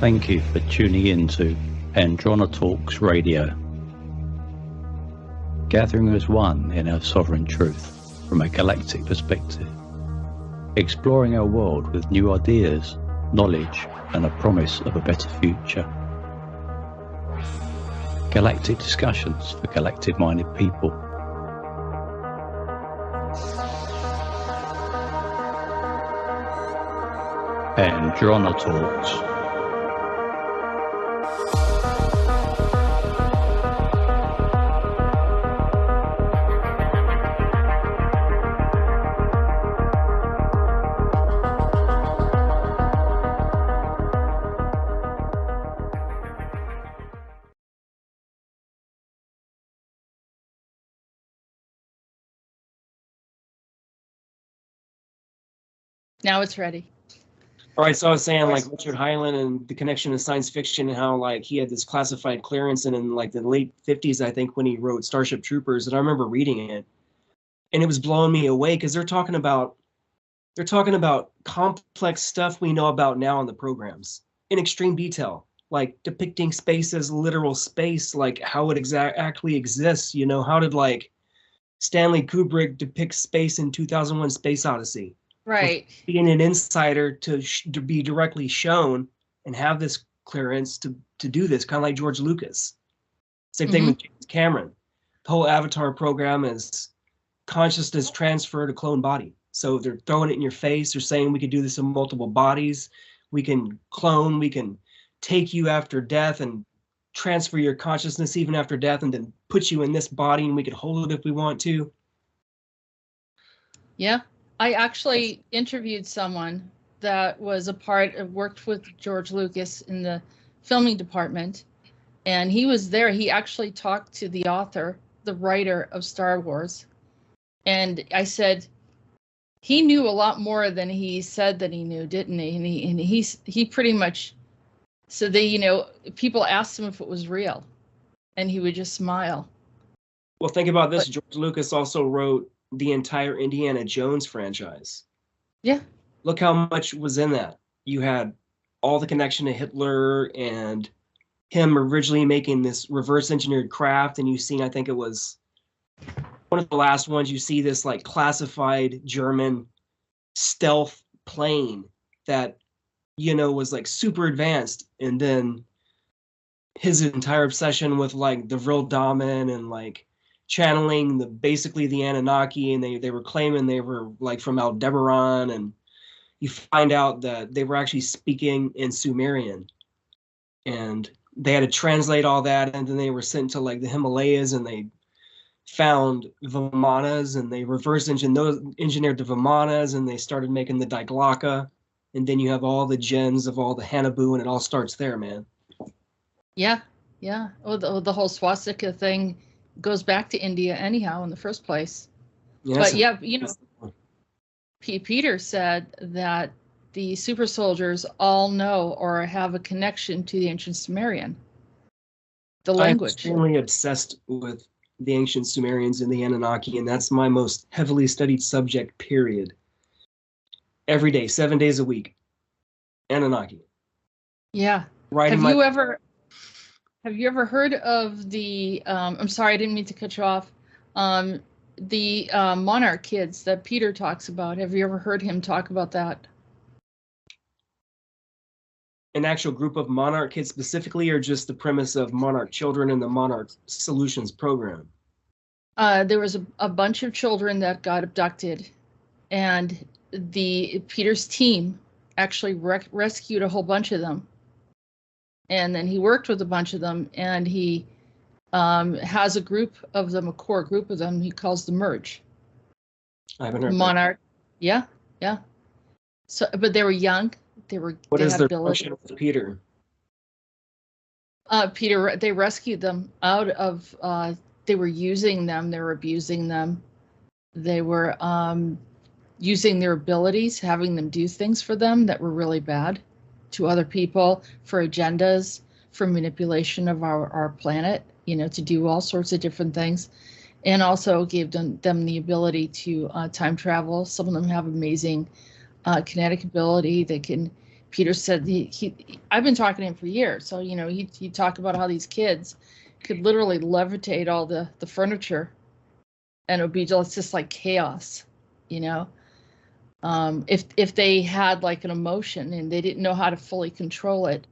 Thank you for tuning in to Androna Talks Radio, gathering as one in our sovereign truth from a galactic perspective, exploring our world with new ideas, knowledge, and a promise of a better future. Galactic discussions for galactic-minded people. Androna Talks. Now it's ready. All right, so I was saying like Richard Hyland and the connection to science fiction and how like he had this classified clearance and in like the late 50s, I think, when he wrote Starship Troopers, and I remember reading it and it was blowing me away because they're talking about complex stuff we know about now in the programs in extreme detail, like depicting space as literal space, like how it actually exists. You know, how did like Stanley Kubrick depict space in 2001: Space Odyssey? Right. Being an insider to be directly shown and have this clearance to do this, kind of like George Lucas. Same thing with James Cameron. The whole Avatar program is consciousness transfer to clone body. So they're throwing it in your face. They're saying we could do this in multiple bodies. We can clone. We can take you after death and transfer your consciousness even after death and then put you in this body, and we could hold it if we want to. Yeah. I actually interviewed someone that was worked with George Lucas in the filming department, and he was there. He actually talked to the author, the writer of Star Wars. And I said, he knew a lot more than he said that he knew, didn't he? And he pretty much said that, you know, people asked him if it was real, and he would just smile. Well, think about this. George Lucas also wrote the entire Indiana Jones franchise. Yeah. Look how much was in that. You had all the connection to Hitler and him originally making this reverse engineered craft. And you've seen, I think it was one of the last ones, you see this like classified German stealth plane that, you know, was like super advanced. And then his entire obsession with like the Vril-Damen and like channeling basically the Anunnaki, and they were claiming they were like from Aldebaran, and you find out that they were actually speaking in Sumerian, and they had to translate all that, and then they were sent to like the Himalayas, and they found Vimanas, and they reverse engineered the Vimanas, and they started making the Diglaka, and then you have all the gens of all the Hanabu, and it all starts there, man. Yeah. Oh, the whole swastika thing goes back to India anyhow in the first place. Yes. But yeah, you know, Peter said that the super soldiers all know or have a connection to the ancient Sumerian, the language. I'm extremely obsessed with the ancient Sumerians and the Anunnaki, and that's my most heavily studied subject, period. Every day, 7 days a week. Anunnaki. Yeah. Have you ever heard of the, I'm sorry, I didn't mean to cut you off, the monarch kids that Peter talks about? Have you ever heard him talk about that? An actual group of monarch kids specifically, or just the premise of monarch children and the Monarch Solutions program? There was a bunch of children that got abducted, and Peter's team actually rescued a whole bunch of them. And then he worked with a bunch of them, and he has a group of them, a core group of them, he calls the Merge. I haven't heard Monarch. That. Yeah. So, but they were young. What is their function with Peter? Peter, they rescued them out of, they were using them, they were abusing them. They were using their abilities, having them do things for them that were really bad to other people, for agendas, for manipulation of our planet, you know, to do all sorts of different things, and also gave them the ability to time travel. Some of them have amazing kinetic ability. They can Peter said I've been talking to him for years. So, you know, he'd talk about how these kids could literally levitate all the furniture, and it would be just like chaos, you know. If they had like an emotion and they didn't know how to fully control it,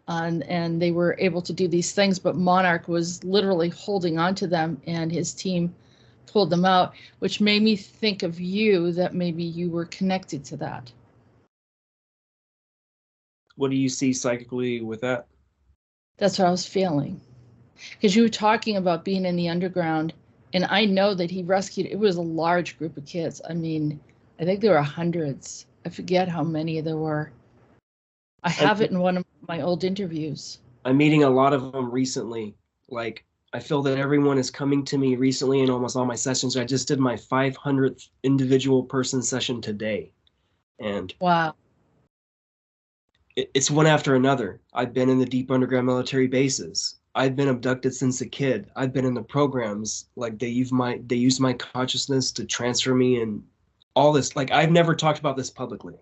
and they were able to do these things, but Monarch was literally holding on to them, and his team pulled them out, which made me think of you, that maybe you were connected to that. What do you see psychically with that? That's what I was feeling. Because you were talking about being in the underground, and I know that he rescued, it was a large group of kids. I mean, I think there were hundreds. I forget how many there were. I have it in one of my old interviews. I'm meeting a lot of them recently. Like, I feel that everyone is coming to me recently in almost all my sessions. I just did my 500th individual person session today. And wow. It's one after another. I've been in the deep underground military bases. I've been abducted since a kid. I've been in the programs. Like, they use my consciousness to transfer me and all this. Like, I've never talked about this publicly.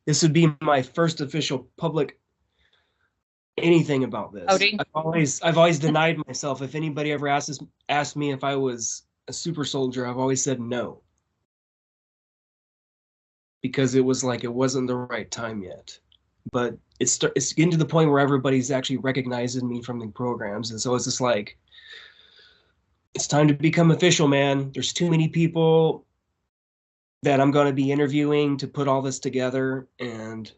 This would be my first official public anything about this. Outing. I've always denied myself. If anybody ever asked me if I was a super soldier, I've always said no. Because it was like it wasn't the right time yet. But it's getting to the point where everybody's actually recognizing me from the programs. And so it's just like, it's time to become official, man. There's too many people that I'm going to be interviewing to put all this together and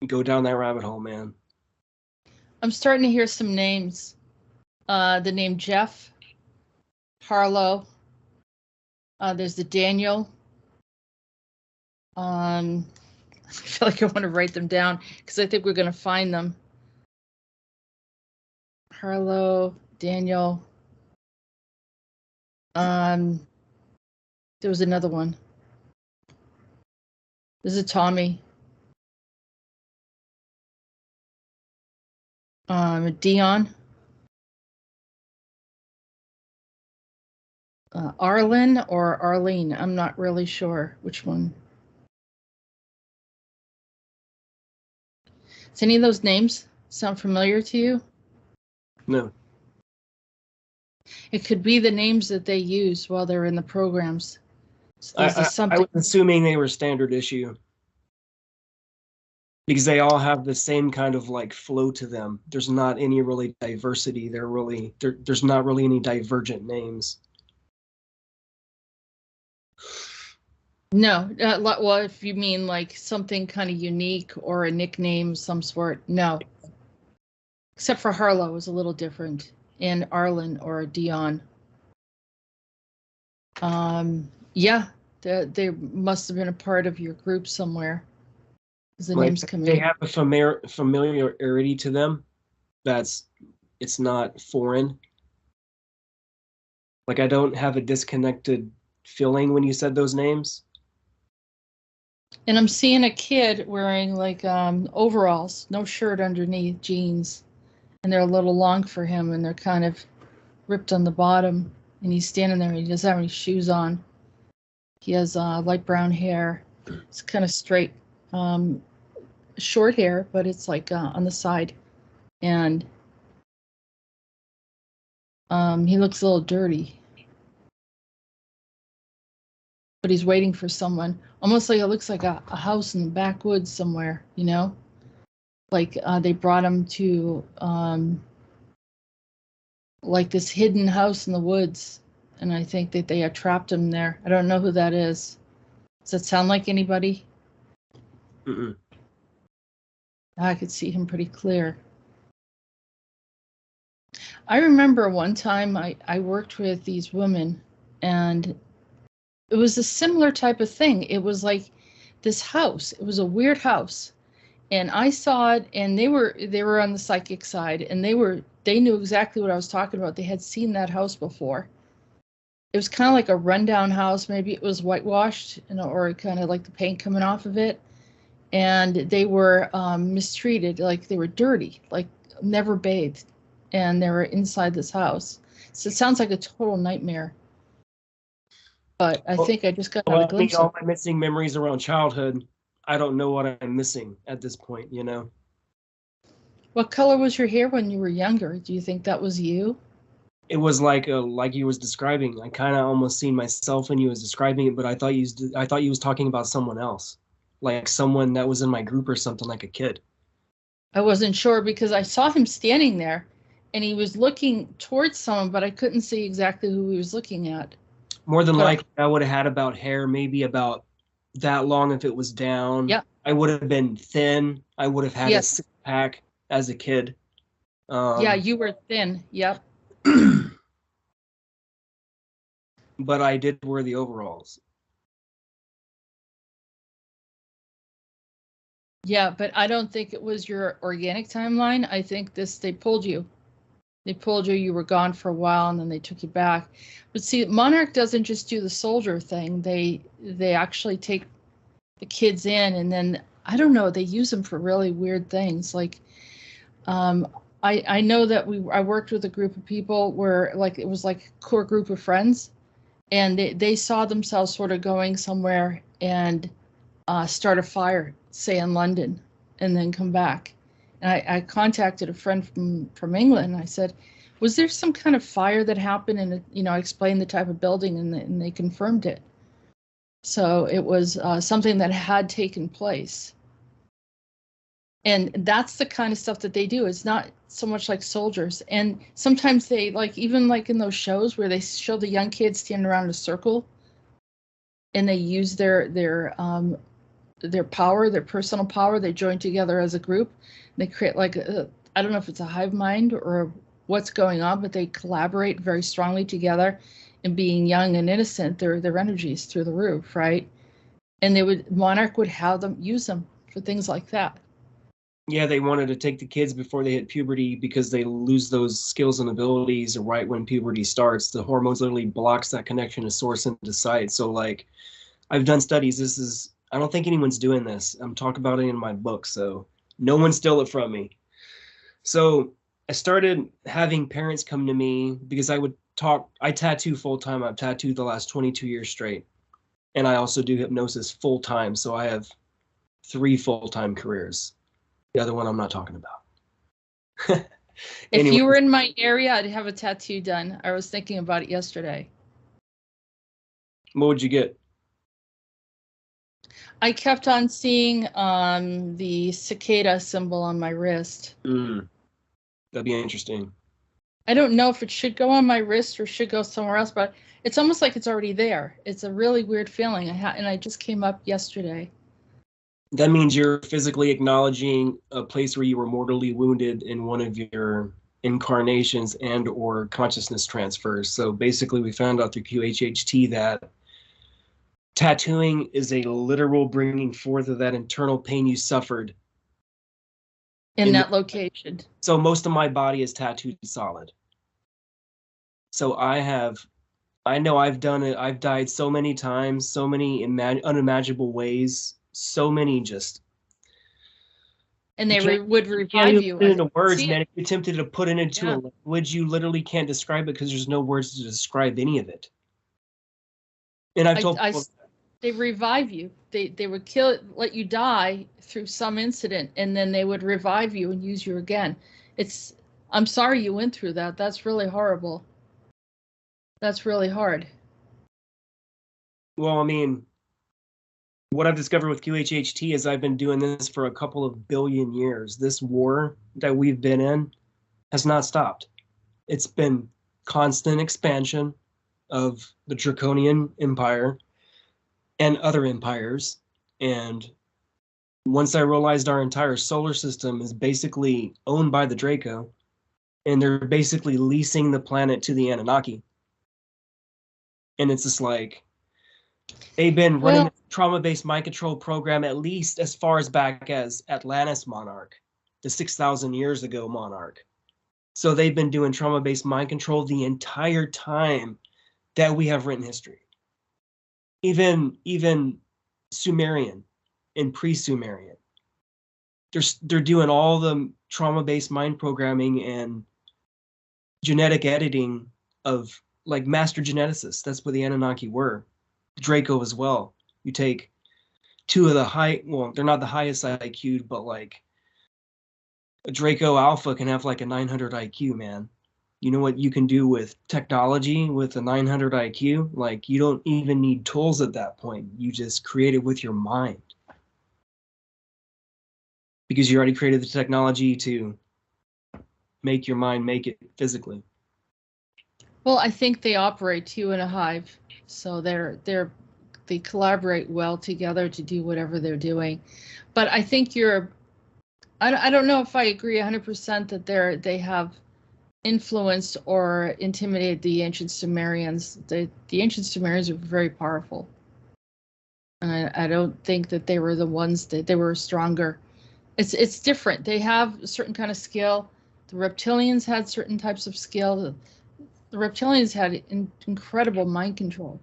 go down that rabbit hole, man. I'm starting to hear some names. The name Jeff, Harlow. There's the Daniel. I feel like I want to write them down because I think we're going to find them. Harlow, Daniel. There was another one. This is Tommy. Dion. Arlen or Arlene. I'm not really sure which one. Does any of those names sound familiar to you? No. It could be the names that they use while they're in the programs. So I was assuming they were standard issue. Because they all have the same kind of like flow to them. There's not any really diversity. There's not really any divergent names. No, well, if you mean like something kind of unique or a nickname of some sort, no. Except for Harlow is a little different, and Arlen or Dion. Yeah, they must have been a part of your group somewhere. The like, names come they in. have a familiarity to them. It's not foreign. Like, I don't have a disconnected feeling when you said those names. And I'm seeing a kid wearing like overalls, no shirt underneath, jeans, and they're a little long for him, and they're kind of ripped on the bottom. And he's standing there, and he doesn't have any shoes on. He has light brown hair. It's kind of straight, short hair, but it's like on the side, and he looks a little dirty. But he's waiting for someone. Almost like it looks like a house in the backwoods somewhere, you know? Like they brought him to like this hidden house in the woods. And I think that they had trapped him there. I don't know who that is. Does that sound like anybody? Mm-mm. I could see him pretty clear. I remember one time I worked with these women, and it was a similar type of thing. It was like this house. It was a weird house, and I saw it, and they were on the psychic side, and they knew exactly what I was talking about. They had seen that house before. It was kind of like a rundown house. Maybe it was whitewashed, or kind of like the paint coming off of it. And they were mistreated, like they were dirty, like never bathed, and they were inside this house. So it sounds like a total nightmare. But I think I just got a glimpse all of my missing memories around childhood I don't know what I'm missing at this point, you know? What color was your hair when you were younger? Do you think that was you? It was like you was describing. I kind of almost seen myself when you was describing it, but I thought you was talking about someone else, like someone that was in my group or something, like a kid. I wasn't sure because I saw him standing there and he was looking towards someone, but I couldn't see exactly who he was looking at. More than But likely, I would have had about hair, maybe about that long if it was down. yeah, I would have been thin. I would have had a yes, six-pack as a kid. yeah, you were thin. Yep. But I did wear the overalls. Yeah, but I don't think it was your organic timeline. I think they pulled you. They pulled you, you were gone for a while, and then they took you back. But see, Monarch doesn't just do the soldier thing. They actually take the kids in, and then, I don't know, they use them for really weird things. Like, I know that I worked with a group of people where, like, it was like a core group of friends, and they saw themselves sort of going somewhere and start a fire, say in London, and then come back. And I contacted a friend from England. And I said, was there some kind of fire that happened? And, you know, I explained the type of building, and they confirmed it. So it was something that had taken place. And that's the kind of stuff that they do. It's not so much like soldiers. And sometimes they, like, even like in those shows where they show the young kids standing around in a circle, and they use their power, their personal power. They join together as a group. They create like I don't know if it's a hive mind or what's going on, but they collaborate very strongly together. And being young and innocent, their energy is through the roof, right? And Monarch would have them use them for things like that. Yeah, they wanted to take the kids before they hit puberty because they lose those skills and abilities right when puberty starts. The hormones literally blocks that connection to source and to sight. So, like, I've done studies. I don't think anyone's doing this. I'm talking about it in my book, so no one steal it from me. So I started having parents come to me because I tattoo full time. I've tattooed the last 22 years straight. And I also do hypnosis full time. So I have 3 full-time careers. The other one I'm not talking about. If you were in my area, I'd have a tattoo done. I was thinking about it yesterday. What would you get? I kept on seeing the cicada symbol on my wrist. That'd be interesting. I don't know if it should go on my wrist or should go somewhere else, but it's almost like it's already there. It's a really weird feeling. And I just came up yesterday. That means you're physically acknowledging a place where you were mortally wounded in one of your incarnations and or consciousness transfers. So basically, we found out through QHHT that tattooing is a literal bringing forth of that internal pain you suffered in that location. So most of my body is tattooed solid. So I know I've done it. I've died so many times, so many unimaginable ways, so many just. And they would revive you. Into words, man. If you attempted to put it into a language, you literally can't describe it because there's no words to describe any of it. And I've told people, they revive you. They would let you die through some incident, and then they would revive you and use you again. I'm sorry you went through that. That's really horrible. That's really hard. Well, I mean, what I've discovered with QHHT is I've been doing this for a couple of billion years. This war that we've been in has not stopped. It's been constant expansion of the Draconian Empire and other empires. And once I realized our entire solar system is basically owned by the Draco, and they're basically leasing the planet to the Anunnaki. And it's just like, they've been running a trauma-based mind control program at least as far as back as Atlantis Monarch, the 6,000 years ago Monarch. So they've been doing trauma-based mind control the entire time that we have written history. Even Sumerian and pre-Sumerian. They're doing all the trauma-based mind programming and genetic editing of, like, master geneticists. That's what the Anunnaki were. Draco as well. You take two of the well, they're not the highest IQ, but like a Draco Alpha can have like a 900 IQ, man. You know what you can do with technology with a 900 IQ? Like, you don't even need tools at that point. You just create it with your mind. Because you already created the technology to make your mind make it physically. Well, I think they operate too in a hive, so they collaborate well together to do whatever they're doing. But I think I don't know if I agree 100% that they have influenced or intimidated the ancient Sumerians. The ancient Sumerians are very powerful. And I don't think that they were the ones that they were stronger. It's different. They have a certain kind of skill. The reptilians had certain types of skill. The reptilians had incredible mind control.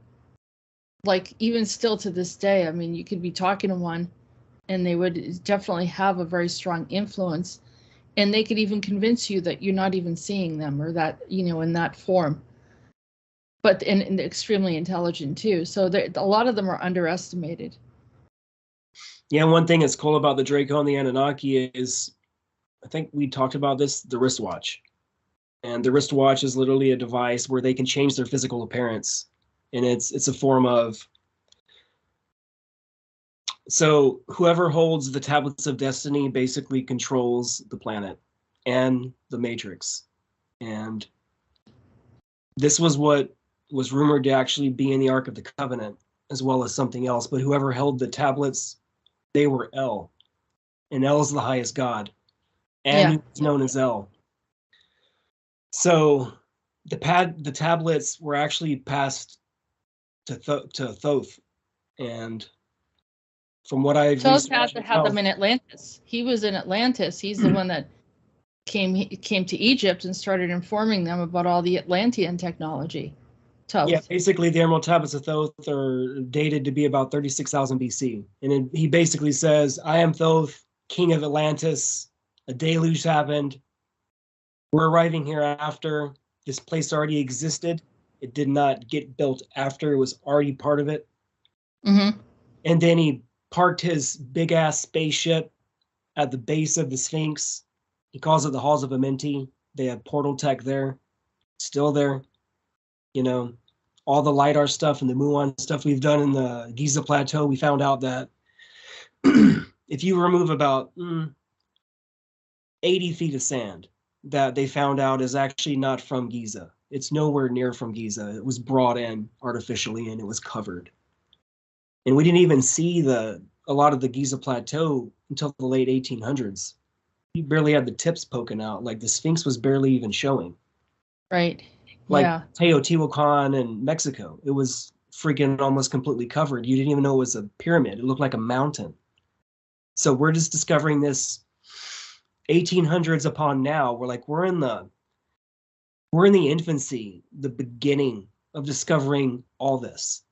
Like, even still to this day, I mean, you could be talking to one and they would definitely have a very strong influence. And they could even convince you that you're not even seeing them, or that, in that form. But and extremely intelligent too. So a lot of them are underestimated. Yeah, one thing that's cool about the Draco and the Anunnaki is, I think we talked about this, the wristwatch. And the wristwatch is literally a device where they can change their physical appearance. And it's a form of, so whoever holds the tablets of destiny basically controls the planet and the Matrix. And this was what was rumored to actually be in the Ark of the Covenant, as well as something else. But whoever held the tablets, they were El. And El is the highest god. And it's known as El. So the tablets were actually passed to Thoth. And from what I've Thoth had to have them in Atlantis. He was in Atlantis. He's the one that came to Egypt and started informing them about all the Atlantean technology. Thoth. Yeah, basically the Emerald Tablets of Thoth are dated to be about 36,000 BC. And he basically says, I am Thoth, king of Atlantis. A deluge happened. We're arriving here after. This place already existed. It did not get built after. It was already part of it. Mm-hmm. And then he parked his big-ass spaceship at the base of the Sphinx. He calls it the Halls of Amenti. They have portal tech there. Still there. All the LiDAR stuff and the Muon stuff we've done in the Giza Plateau, we found out that if you remove about 80 feet of sand, that they found out is actually not from Giza. It's nowhere near from Giza. It was brought in artificially and it was covered. And we didn't even see a lot of the Giza Plateau until the late 1800s. You barely had the tips poking out. Like, the Sphinx was barely even showing. Right. Like Teotihuacan in Mexico, it was freaking almost completely covered. You didn't even know it was a pyramid. It looked like a mountain. So we're just discovering this 1800s upon now. We're in the infancy, the beginning of discovering all this.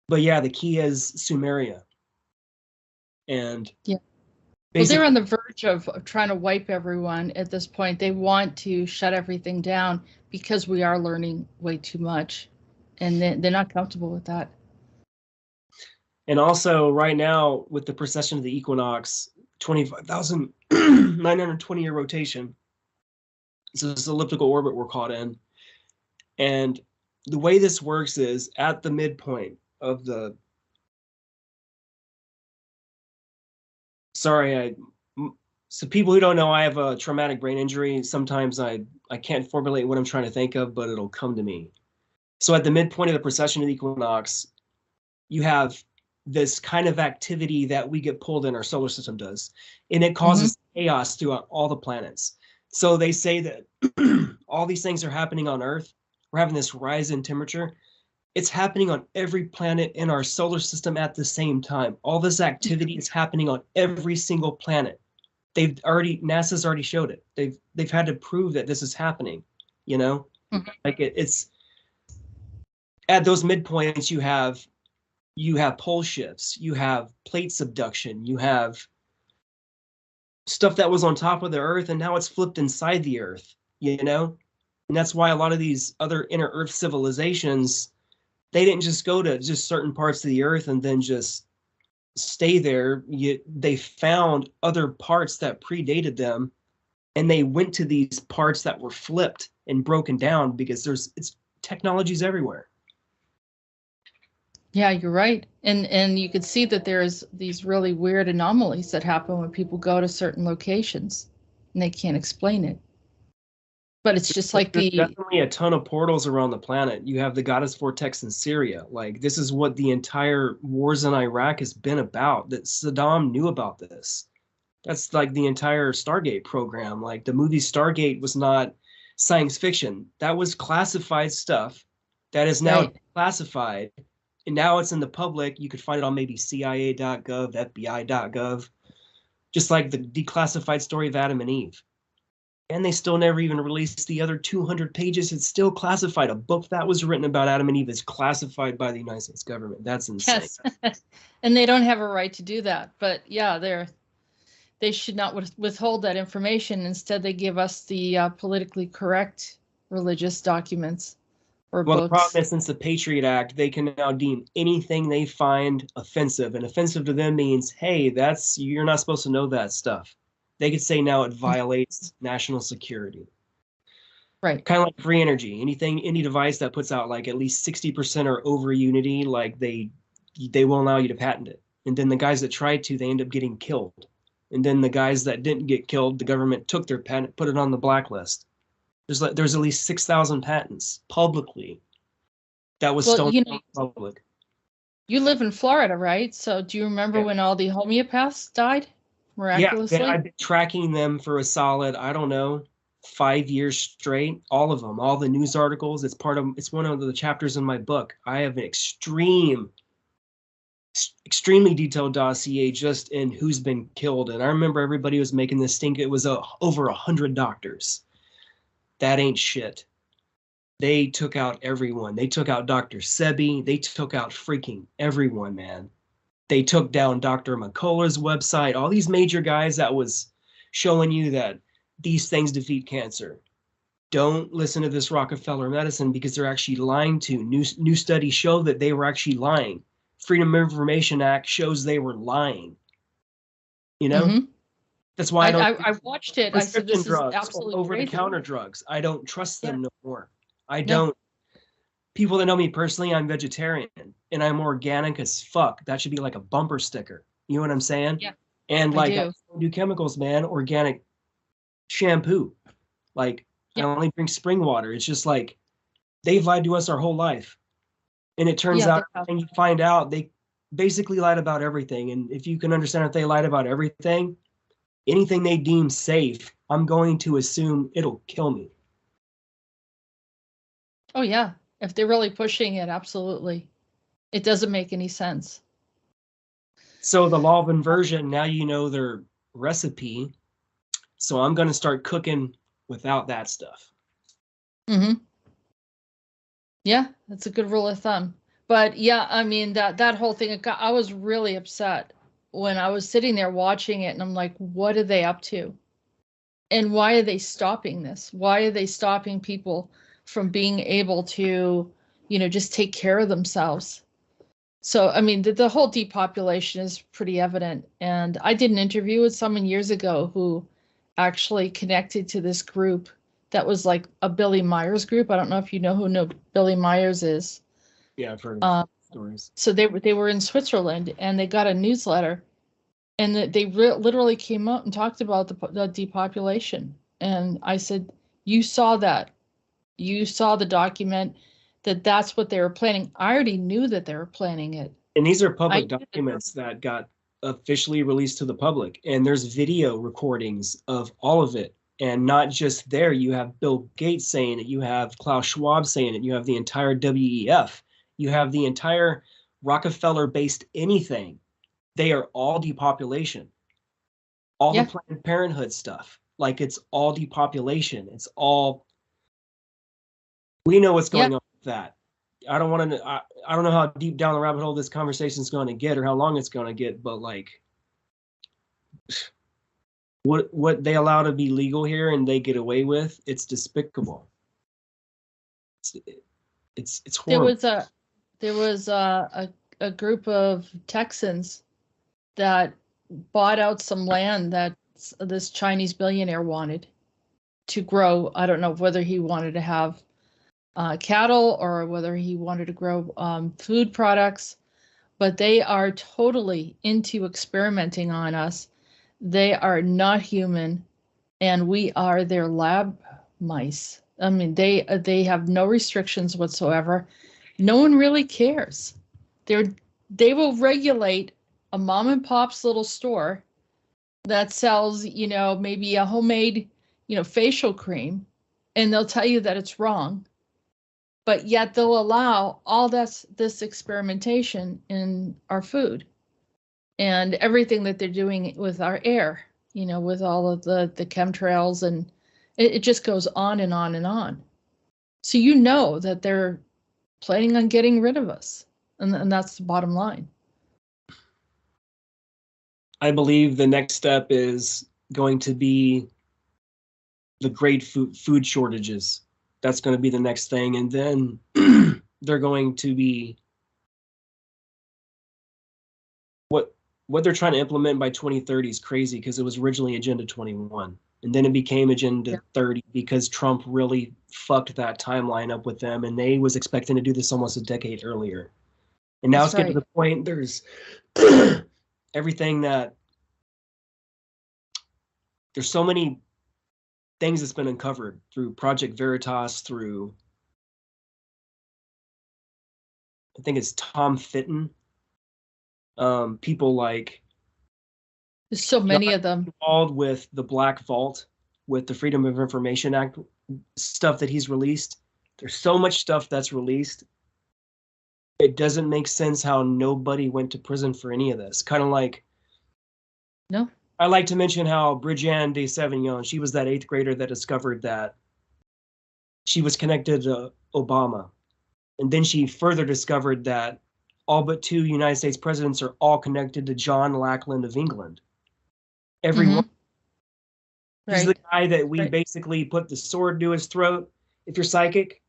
But yeah, the key is Sumeria. And well, they're on the verge of trying to wipe everyone at this point. They want to shut everything down because we are learning way too much, and they're not comfortable with that. And also, right now, with the precession of the equinox, 25,920-year rotation. So this elliptical orbit we're caught in. And the way this works is at the midpoint of the... So people who don't know, I have a traumatic brain injury. Sometimes I can't formulate what I'm trying to think of, but it'll come to me. So at the midpoint of the precession of the equinox, you have this kind of activity that we get pulled in, our solar system does, and it causes chaos throughout all the planets. So they say that all these things are happening on Earth. We're having this rise in temperature. It's happening on every planet in our solar system at the same time. All this activity is happening on every single planet. NASA's already showed it. They've had to prove that this is happening, Like it's at those midpoints, you have pole shifts, you have plate subduction, you have stuff that was on top of the Earth and now it's flipped inside the Earth, And that's why a lot of these other inner Earth civilizations, they didn't just go to just certain parts of the Earth and then just stay there. They found other parts that predated them, and they went to these parts that were flipped and broken down because it's technology's everywhere. Yeah, you're right. And you could see that there's these really weird anomalies that happen when people go to certain locations and they can't explain it. But it's just like There's definitely a ton of portals around the planet. You have the goddess vortex in Syria. Like, this is what the entire wars in Iraq has been about, that Saddam knew about this. That's like the entire Stargate program. Like, the movie Stargate was not science fiction. That was classified stuff that is now classified. And now it's in the public. You could find it on maybe CIA.gov, FBI.gov, just like the declassified story of Adam and Eve. And they still never even released the other 200 pages. It's still classified. A book that was written about Adam and Eve is classified by the United States government. That's insane. Yes. And they don't have a right to do that. But yeah, they should not withhold that information. Instead, they give us the politically correct religious documents or Well, books. the problem is, since the Patriot Act, they can now deem anything they find offensive. And offensive to them means, hey, you're not supposed to know that stuff. They could say now it violates national security. Right. Kind of like free energy. Any device that puts out like at least 60% or over unity, like they won't allow you to patent it. And then the guys that tried to, they end up getting killed. And then the guys that didn't get killed, the government took their patent, put it on the blacklist. There's at least 6,000 patents publicly that was stolen from the public. You live in Florida, right? So do you remember when all the homeopaths died miraculously? Yeah, I've been tracking them for a solid, I don't know, 5 years straight. All of them, all the news articles. It's one of the chapters in my book. I have an extremely detailed dossier just in who's been killed. And I remember everybody was making this stink. It was over 100 doctors. That ain't shit. They took out everyone. They took out Dr. Sebi. They took out freaking everyone, man. They took down Dr. McCullough's website. All these major guys that was showing you that these things defeat cancer. Don't listen to this Rockefeller medicine because they're actually lying to. New studies show that they were actually lying. Freedom of Information Act shows they were lying. You know? Mm-hmm. That's why I watched it. I said, this is absolutely over-the-counter drugs. I don't trust them no more. I don't. People that know me personally, I'm vegetarian and I'm organic as fuck. That should be like a bumper sticker. You know what I'm saying? Yeah. And like, I don't do chemicals, man. Organic shampoo. Like, I only drink spring water. It's just like, they've lied to us our whole life. And it turns out, and you find out they basically lied about everything. And if you can understand if they lied about everything, anything they deem safe, I'm going to assume it'll kill me. Oh, yeah. If they're really pushing it, absolutely. It doesn't make any sense. So the law of inversion, now you know their recipe. So I'm going to start cooking without that stuff. Mm-hmm. Yeah, that's a good rule of thumb. But yeah, I mean, that whole thing, I was really upset when I was sitting there watching it, and I'm like, what are they up to? And why are they stopping this? Why are they stopping people from being able to, just take care of themselves? So, I mean, the whole depopulation is pretty evident. And I did an interview with someone years ago who actually connected to this group that was like a Billy Myers group. I don't know if you know who Billy Myers is. Yeah, I've heard of stories. So they were in Switzerland, and they got a newsletter, and they literally came out and talked about the depopulation. And I said, you saw that. You saw the document that's what they were planning. I already knew that they were planning it. And these are public documents that got officially released to the public. And there's video recordings of all of it. And not just there, you have Bill Gates saying it, you have Klaus Schwab saying it, you have the entire WEF, you have the entire Rockefeller-based anything. They are all depopulation. All the Planned Parenthood stuff. Like, it's all depopulation. It's all... We know what's going on with that. I don't want to... I don't know how deep down the rabbit hole this conversation is going to get or how long it's going to get, but like... What they allow to be legal here and they get away with, it's despicable. It's horrible. There was a group of Texans that bought out some land that this Chinese billionaire wanted to grow. I don't know whether he wanted to have cattle or whether he wanted to grow food products, but they are totally into experimenting on us. They are not human, and we are their lab mice. I mean, they have no restrictions whatsoever. No one really cares. They will regulate a mom and pop's little store that sells, maybe a homemade, facial cream, and they'll tell you that it's wrong. But yet they'll allow all this experimentation in our food and everything that they're doing with our air, with all of the chemtrails, and it just goes on and on and on. So that they're planning on getting rid of us, and that's the bottom line. I believe the next step is going to be the great food shortages. That's going to be the next thing. And then they're going to be what they're trying to implement by 2030 is crazy, because it was originally Agenda 21. And then it became Agenda 30 because Trump really fucked that timeline up with them. And they was expecting to do this almost a decade earlier. And now it's getting to the point there's everything that there's so many things that's been uncovered through Project Veritas, through I think it's Tom Fitton. People like there's so many of them involved with the Black Vault, with the Freedom of Information Act stuff that he's released. There's so much stuff that's released. It doesn't make sense how nobody went to prison for any of this. Kind of like, no. I like to mention how Bridget de Savignon, she was that 8th grader that discovered that she was connected to Obama. And then she further discovered that all but 2 United States presidents are all connected to John Lackland of England. Everyone. Mm-hmm. He's the guy that we basically put the sword to his throat. If you're psychic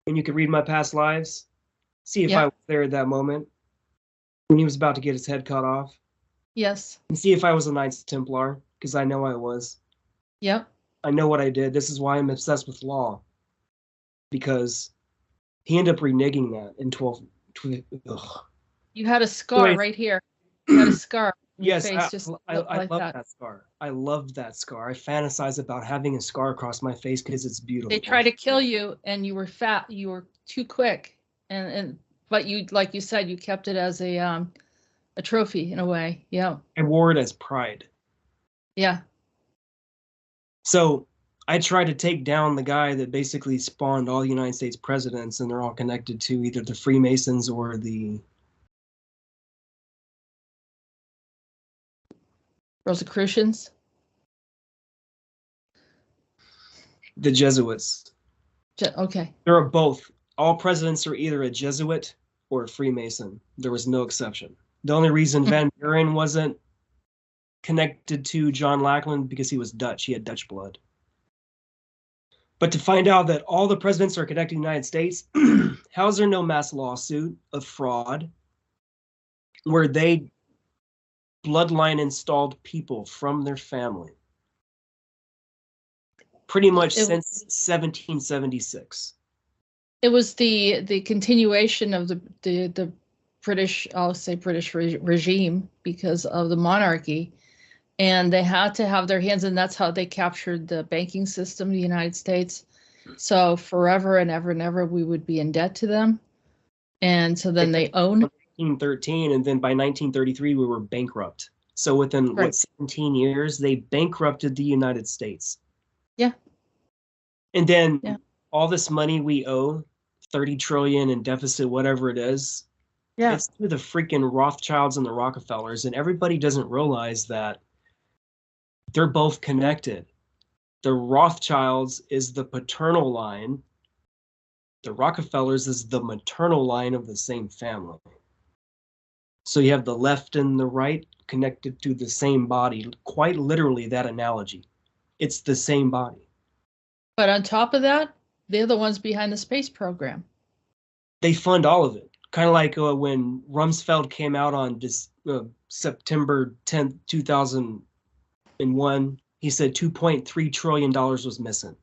and you could read my past lives, see if I was there at that moment when he was about to get his head cut off. Yes. And see if I was a Knights Templar, because I know I was. Yep. I know what I did. This is why I'm obsessed with law. Because he ended up reneging that in 12. Ugh. You had a scar right here. You had a scar. Yes, face, I love that scar. I loved that scar. I fantasize about having a scar across my face because it's beautiful. They tried to kill you, and you were fat. You were too quick, but you, like you said, you kept it as a trophy in a way. Yeah. I wore it as pride. Yeah. So I tried to take down the guy that basically spawned all United States presidents, and they're all connected to either the Freemasons or the Rosicrucians? The Jesuits. Okay. There are both. All presidents are either a Jesuit or a Freemason. There was no exception. The only reason Van Buren wasn't connected to John Lackland because he was Dutch. He had Dutch blood. But to find out that all the presidents are connected to the United States, how is there no mass lawsuit of fraud where they bloodline installed people from their family? Pretty much since 1776. It was the continuation of the British, I'll say British regime, because of the monarchy. And they had to have their hands, and that's how they captured the banking system of the United States. So forever and ever and ever, we would be in debt to them. And so then they own 1913, and then by 1933, we were bankrupt. So within 17 years, they bankrupted the United States. Yeah. And then all this money we owe, 30 trillion in deficit, whatever it is, it's to the freaking Rothschilds and the Rockefellers. And everybody doesn't realize that they're both connected. The Rothschilds is the paternal line. The Rockefellers is the maternal line of the same family. So you have the left and the right connected to the same body. Quite literally, that analogy. It's the same body. But on top of that, they're the ones behind the space program. They fund all of it. Kind of like when Rumsfeld came out on September 10th, 2001, he said $2.3 trillion was missing.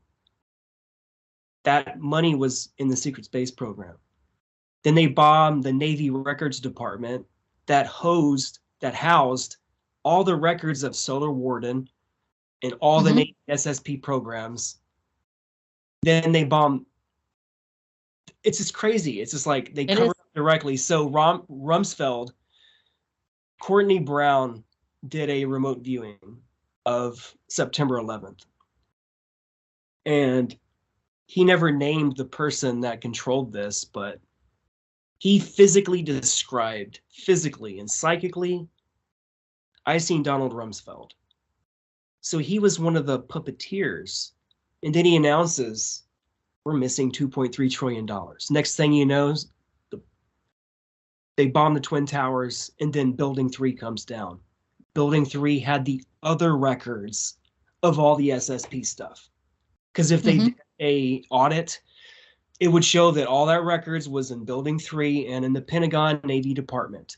That money was in the secret space program. Then they bombed the Navy Records Department that housed all the records of Solar Warden and all the Navy SSP programs. Then they bombed. It's just crazy. It's just like they cover it directly. So Rumsfeld, Courtney Brown did a remote viewing of September 11th. And he never named the person that controlled this, but he physically described, physically and psychically, I seen Donald Rumsfeld. So he was one of the puppeteers. And then he announces, we're missing $2.3 trillion. Next thing you know, they bomb the Twin Towers, and then Building 3 comes down. Building 3 had the other records of all the SSP stuff. Because if they did a audit, it would show that all that records was in Building 3 and in the Pentagon Navy Department.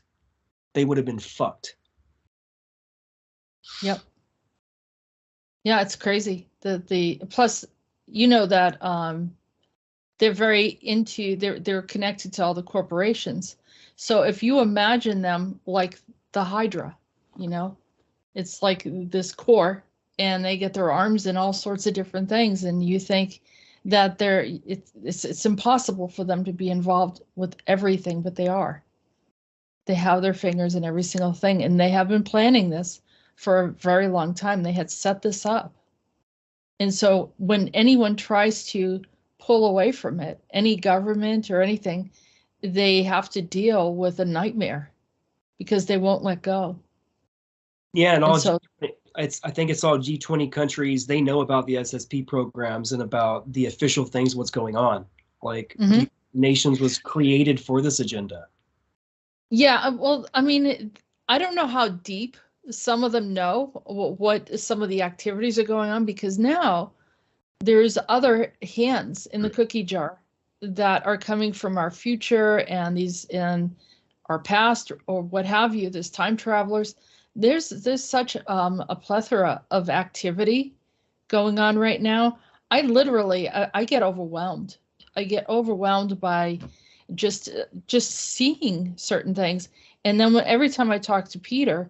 They would have been fucked. Yep. Yeah, it's crazy. The plus, you know that they're very into they're connected to all the corporations. So if you imagine them like the Hydra, you know, it's like this core, and they get their arms in all sorts of different things, and you think that it's impossible for them to be involved with everything, but they are. They have their fingers in every single thing, and they have been planning this for a very long time. They had set this up. And so when anyone tries to pull away from it, any government or anything, they have to deal with a nightmare because they won't let go. Yeah, and I think it's all G20 countries. They know about the SSP programs and about the official things, what's going on. Like Nations was created for this agenda. Yeah, well, I mean, I don't know how deep some of them know what some of the activities are going on, because now there's other hands in the cookie jar that are coming from our future and our past or what have you. There's time travelers. There's such a plethora of activity going on right now. I literally I get overwhelmed. I get overwhelmed by just seeing certain things. And then every time I talk to Peter,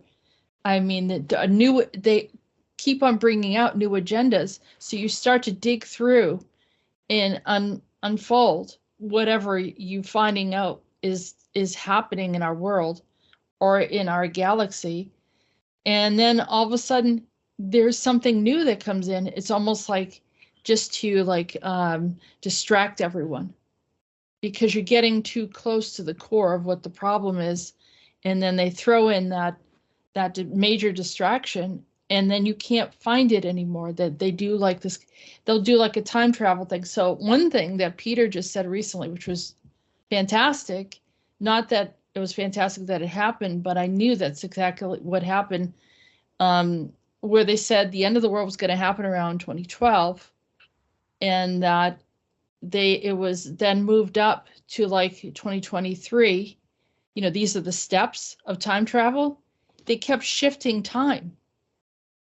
I mean, they keep on bringing out new agendas. So you start to dig through and unfold whatever you finding out is happening in our world or in our galaxy. And then all of a sudden there's something new that comes in. It's almost like just to distract everyone, because you're getting too close to the core of what the problem is. And then they throw in that major distraction, and then you can't find it anymore. That they do like this, they'll do like a time travel thing. So one thing that Peter just said recently, which was fantastic, not that it was fantastic that it happened, but I knew that's exactly what happened, where they said the end of the world was going to happen around 2012, and that it was then moved up to like 2023. You know, these are the steps of time travel. They kept shifting time.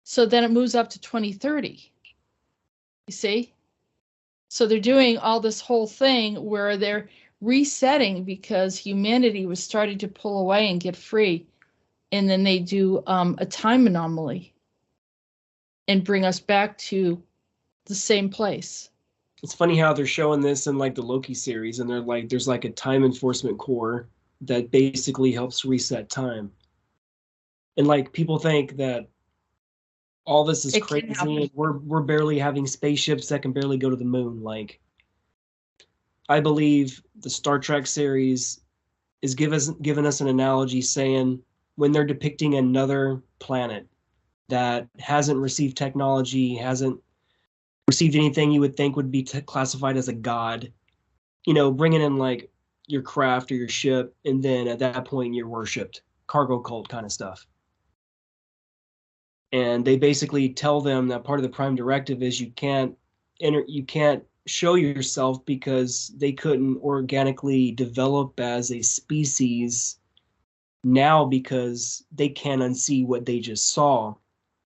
So then it moves up to 2030. You see? So they're doing all this whole thing where they're resetting because humanity was starting to pull away and get free. And then they do a time anomaly and bring us back to the same place. It's funny how they're showing this in like the Loki series, and they're like, there's like a time enforcement corps that basically helps reset time. And like people think that all this is crazy, and we're barely having spaceships that can barely go to the moon. Like, I believe the Star Trek series is giving us an analogy saying when they're depicting another planet that hasn't received technology, hasn't received anything you would think would be classified as a god, you know, bringing in like your craft or your ship, and then at that point you're worshipped, cargo cult kind of stuff. And they basically tell them that part of the Prime Directive is you can't show yourself because they couldn't organically develop as a species now because they can't unsee what they just saw.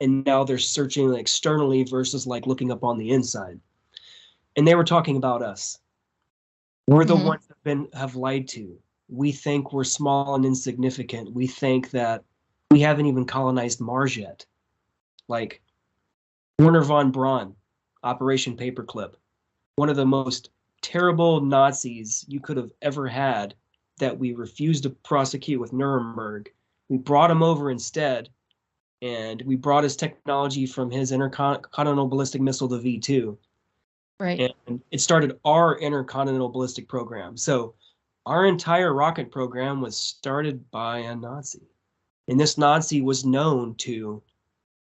And now they're searching externally versus like looking up on the inside. And they were talking about us. We're the ones that have lied to. We think we're small and insignificant. We think that we haven't even colonized Mars yet. Like Werner von Braun, Operation Paperclip, one of the most terrible Nazis you could have ever had that we refused to prosecute with Nuremberg. We brought him over instead, and we brought his technology from his intercontinental ballistic missile, the V2. Right. And it started our intercontinental ballistic program. So our entire rocket program was started by a Nazi. And this Nazi was known to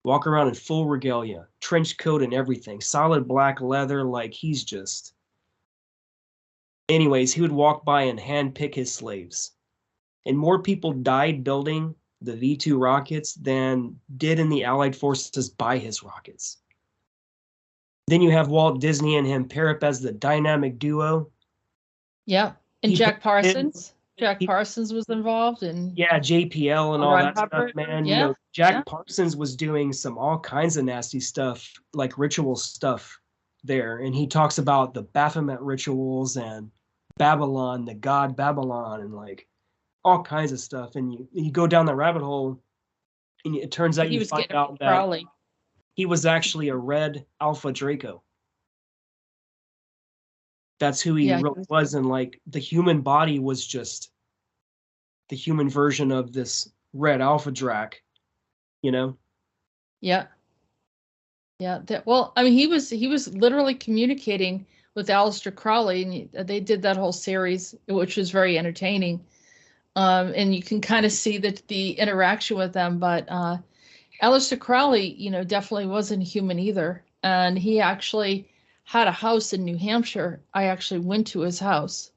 walk around in full regalia, trench coat and everything, solid black leather, like he's just... Anyways, he would walk by and handpick his slaves. And more people died building the V2 rockets than did in the Allied forces by his rockets. Then you have Walt Disney and him pair up as the dynamic duo. Yeah. And Jack Parsons. Jack Parsons was involved, and yeah, JPL and all that stuff, man. Yeah. You know, Jack Parsons was doing some all kinds of nasty stuff, like ritual stuff there. And he talks about the Baphomet rituals and Babylon, the god Babylon, and like all kinds of stuff. And you go down the rabbit hole, and it turns out you find out that he was actually a red Alpha Draco. That's who he really was. And like the human body was just the human version of this red Alpha Drac, you know? Yeah. Yeah. Well, I mean, he was literally communicating with Aleister Crowley, and they did that whole series, which was very entertaining. And you can kind of see the interaction with them, but Aleister Crowley, you know, definitely wasn't human either. And he actually had a house in New Hampshire. I actually went to his house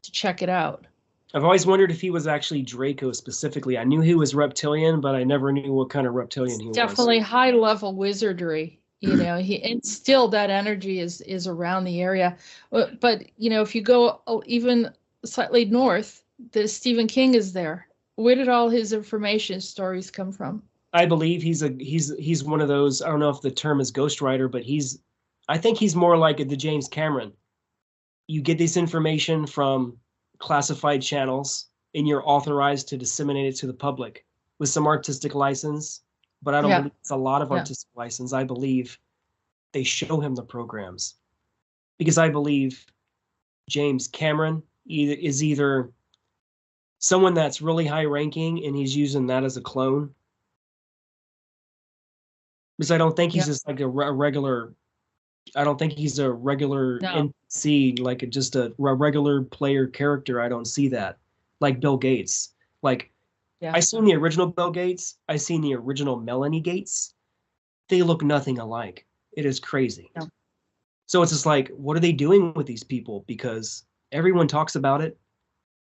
to check it out. I've always wondered if he was actually Draco specifically. I knew he was reptilian, but I never knew what kind of reptilian he was. Definitely high level wizardry. You know, and still that energy is around the area. But you know, if you go even slightly north, the Stephen King is there. Where did all his information stories come from? I believe he's one of those. I don't know if the term is ghostwriter, but I think he's more like the James Cameron. You get this information from classified channels, and you're authorized to disseminate it to the public with some artistic license. But I don't believe it's a lot of artistic license. I believe they show him the programs, because I believe James Cameron is either someone that's really high ranking and he's using that as a clone. Because I don't think he's just like a regular. I don't think he's a regular NPC, like just a regular player character. I don't see that. Like Bill Gates. Like, I seen the original Bill Gates. I seen the original Melanie Gates. They look nothing alike. It is crazy. No. So it's just like, what are they doing with these people? Because everyone talks about it.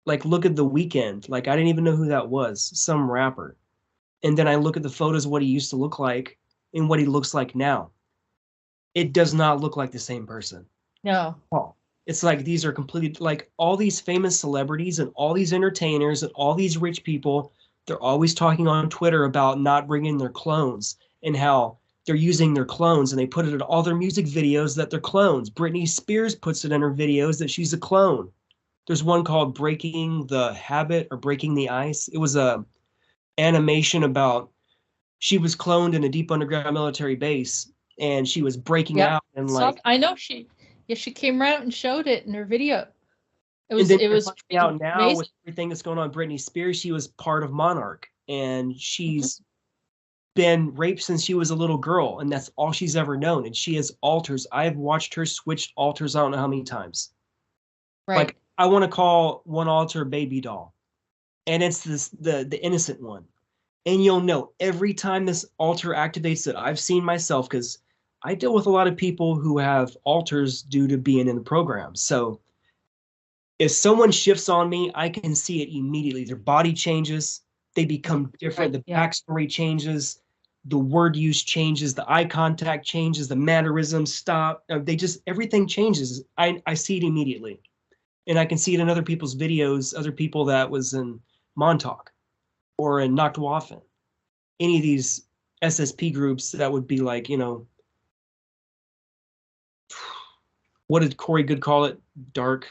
Like, look at The Weeknd. Like, I didn't even know who that was. Some rapper. And then I look at the photos of what he used to look like and what he looks like now. It does not look like the same person. No. Oh, it's like these are completely, like all these famous celebrities and all these entertainers and all these rich people, they're always talking on Twitter about not bringing their clones and how they're using their clones, and they put it in all their music videos that they're clones. Britney Spears puts it in her videos that she's a clone. There's one called Breaking the Habit or Breaking the Ice. It was a animation about she was cloned in a deep underground military base, and she was breaking out and like. I know she came out and showed it in her video. It was out now amazing. With everything that's going on. Britney Spears, she was part of Monarch, and she's been raped since she was a little girl, and that's all she's ever known. And she has altars. I've watched her switch altars. I don't know how many times. Right. Like, I want to call one altar baby doll, and it's the innocent one. And you'll know every time this altar activates that I've seen myself, because I deal with a lot of people who have altars due to being in the program. So if someone shifts on me, I can see it immediately. Their body changes. They become different. The backstory changes. The word use changes. The eye contact changes. The mannerisms stop. Everything changes. I see it immediately. And I can see it in other people's videos, other people that was in Montauk. or in Nachtwaffen, any of these SSP groups that would be like, you know, what did Corey Good call it? Dark.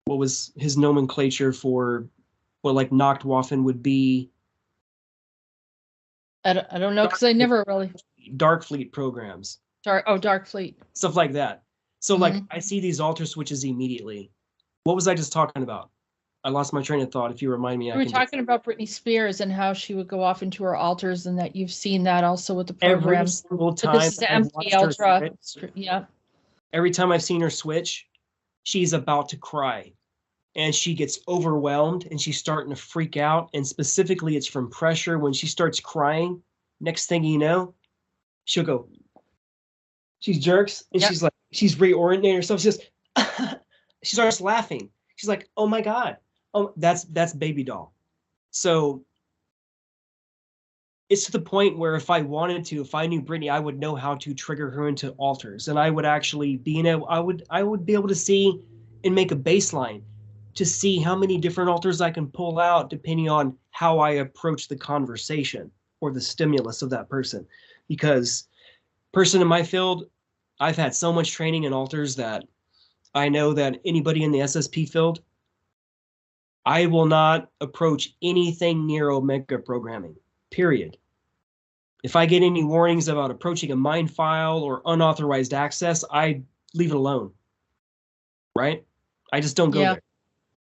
What was his nomenclature for what like Nachtwaffen would be? I don't know, because I never really. Dark Fleet programs. Dark Fleet. Stuff like that. So like I see these altar switches immediately. What was I just talking about? I lost my train of thought. If you remind me, We were talking about Britney Spears and how she would go off into her altars, and that you've seen that also with the program. Every single time. But this is the MK Ultra. Yeah. Every time I've seen her switch, she's about to cry. And she gets overwhelmed and she's starting to freak out. And specifically, it's from pressure. When she starts crying, next thing you know, she'll go. She jerks and she's like, she's reorientating herself. She just, she starts laughing. She's like, oh my God. Oh, that's baby doll. So it's to the point where if I wanted to, if I knew Britney, I would know how to trigger her into altars, and I would actually be I would be able to see and make a baseline to see how many different altars I can pull out depending on how I approach the conversation or the stimulus of that person. Because person in my field, I've had so much training in altars that I know that anybody in the SSP field, I will not approach anything near Omega programming, period. If I get any warnings about approaching a mind file or unauthorized access, I leave it alone, right? I just don't go there.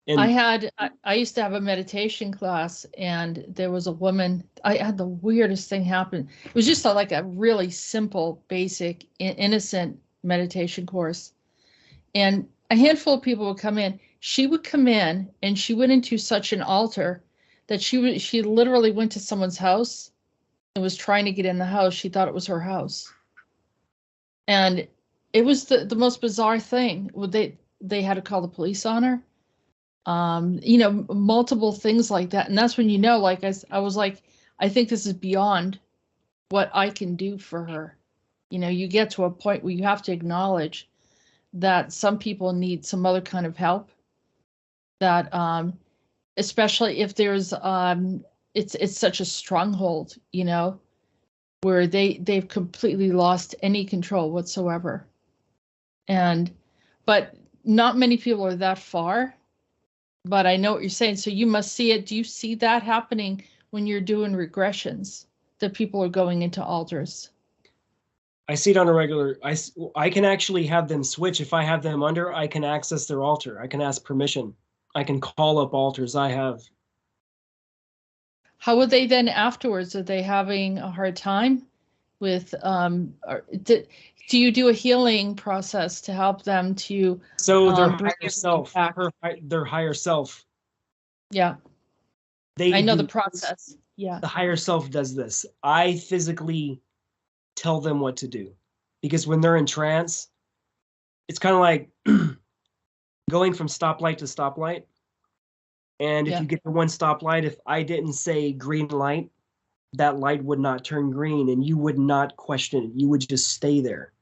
And I used to have a meditation class, and there was a woman. I had the weirdest thing happen. It was just like a really simple, basic, innocent meditation course. And a handful of people would come in. She would come in and she went into such an altar that she literally went to someone's house and was trying to get in the house. She thought it was her house. And it was the most bizarre thing. They had to call the police on her. You know, multiple things like that. And that's when, you know, like I was like, I think this is beyond what I can do for her. You know, you get to a point where you have to acknowledge that some people need some other kind of help, that especially if there's it's such a stronghold, you know, where they've completely lost any control whatsoever. But not many people are that far. But I know what you're saying. So you must see it. Do you see that happening when you're doing regressions, that people are going into altars? I see it on a regular. I can actually have them switch. If I have them under, I can access their altar. I can ask permission. I can call up altars. I have. How would they then afterwards? Are they having a hard time with? Do you do a healing process to help them to? So their higher self, their higher self. Yeah. I know the process. Yeah. The higher self does this. I physically tell them what to do, because when they're in trance, it's kind of like going from stoplight to stoplight. And if you get to one stoplight, if I didn't say green light, that light would not turn green and you would not question it. You would just stay there.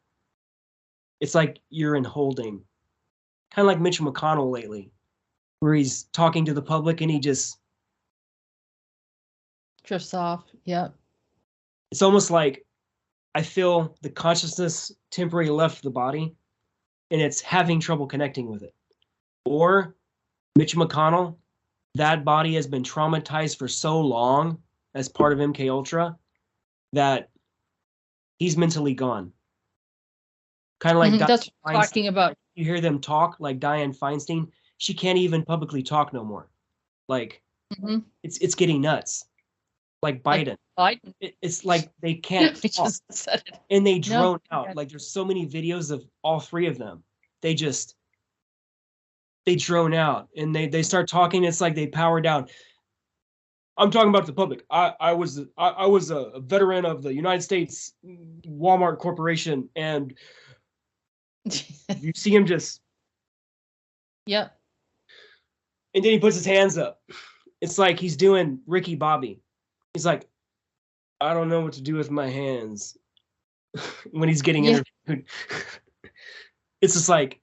It's like you're in holding. Kind of like Mitch McConnell lately, where he's talking to the public and he just drifts off. Yeah. It's almost like I feel the consciousness temporarily left the body and it's having trouble connecting with it. Or Mitch McConnell, that body has been traumatized for so long as part of MK Ultra that he's mentally gone. Kind of like that's what I'm talking about. You hear them talk like Dianne Feinstein. She can't even publicly talk no more. Like it's getting nuts. Like Biden. It's like they can't talk. And they drone out. Like there's so many videos of all three of them. They drone out and they start talking. It's like they power down. I'm talking about the public. I was a veteran of the United States Walmart Corporation, and you see him just. Yeah. And then he puts his hands up. It's like he's doing Ricky Bobby. He's like, I don't know what to do with my hands when he's getting interviewed. It's just like.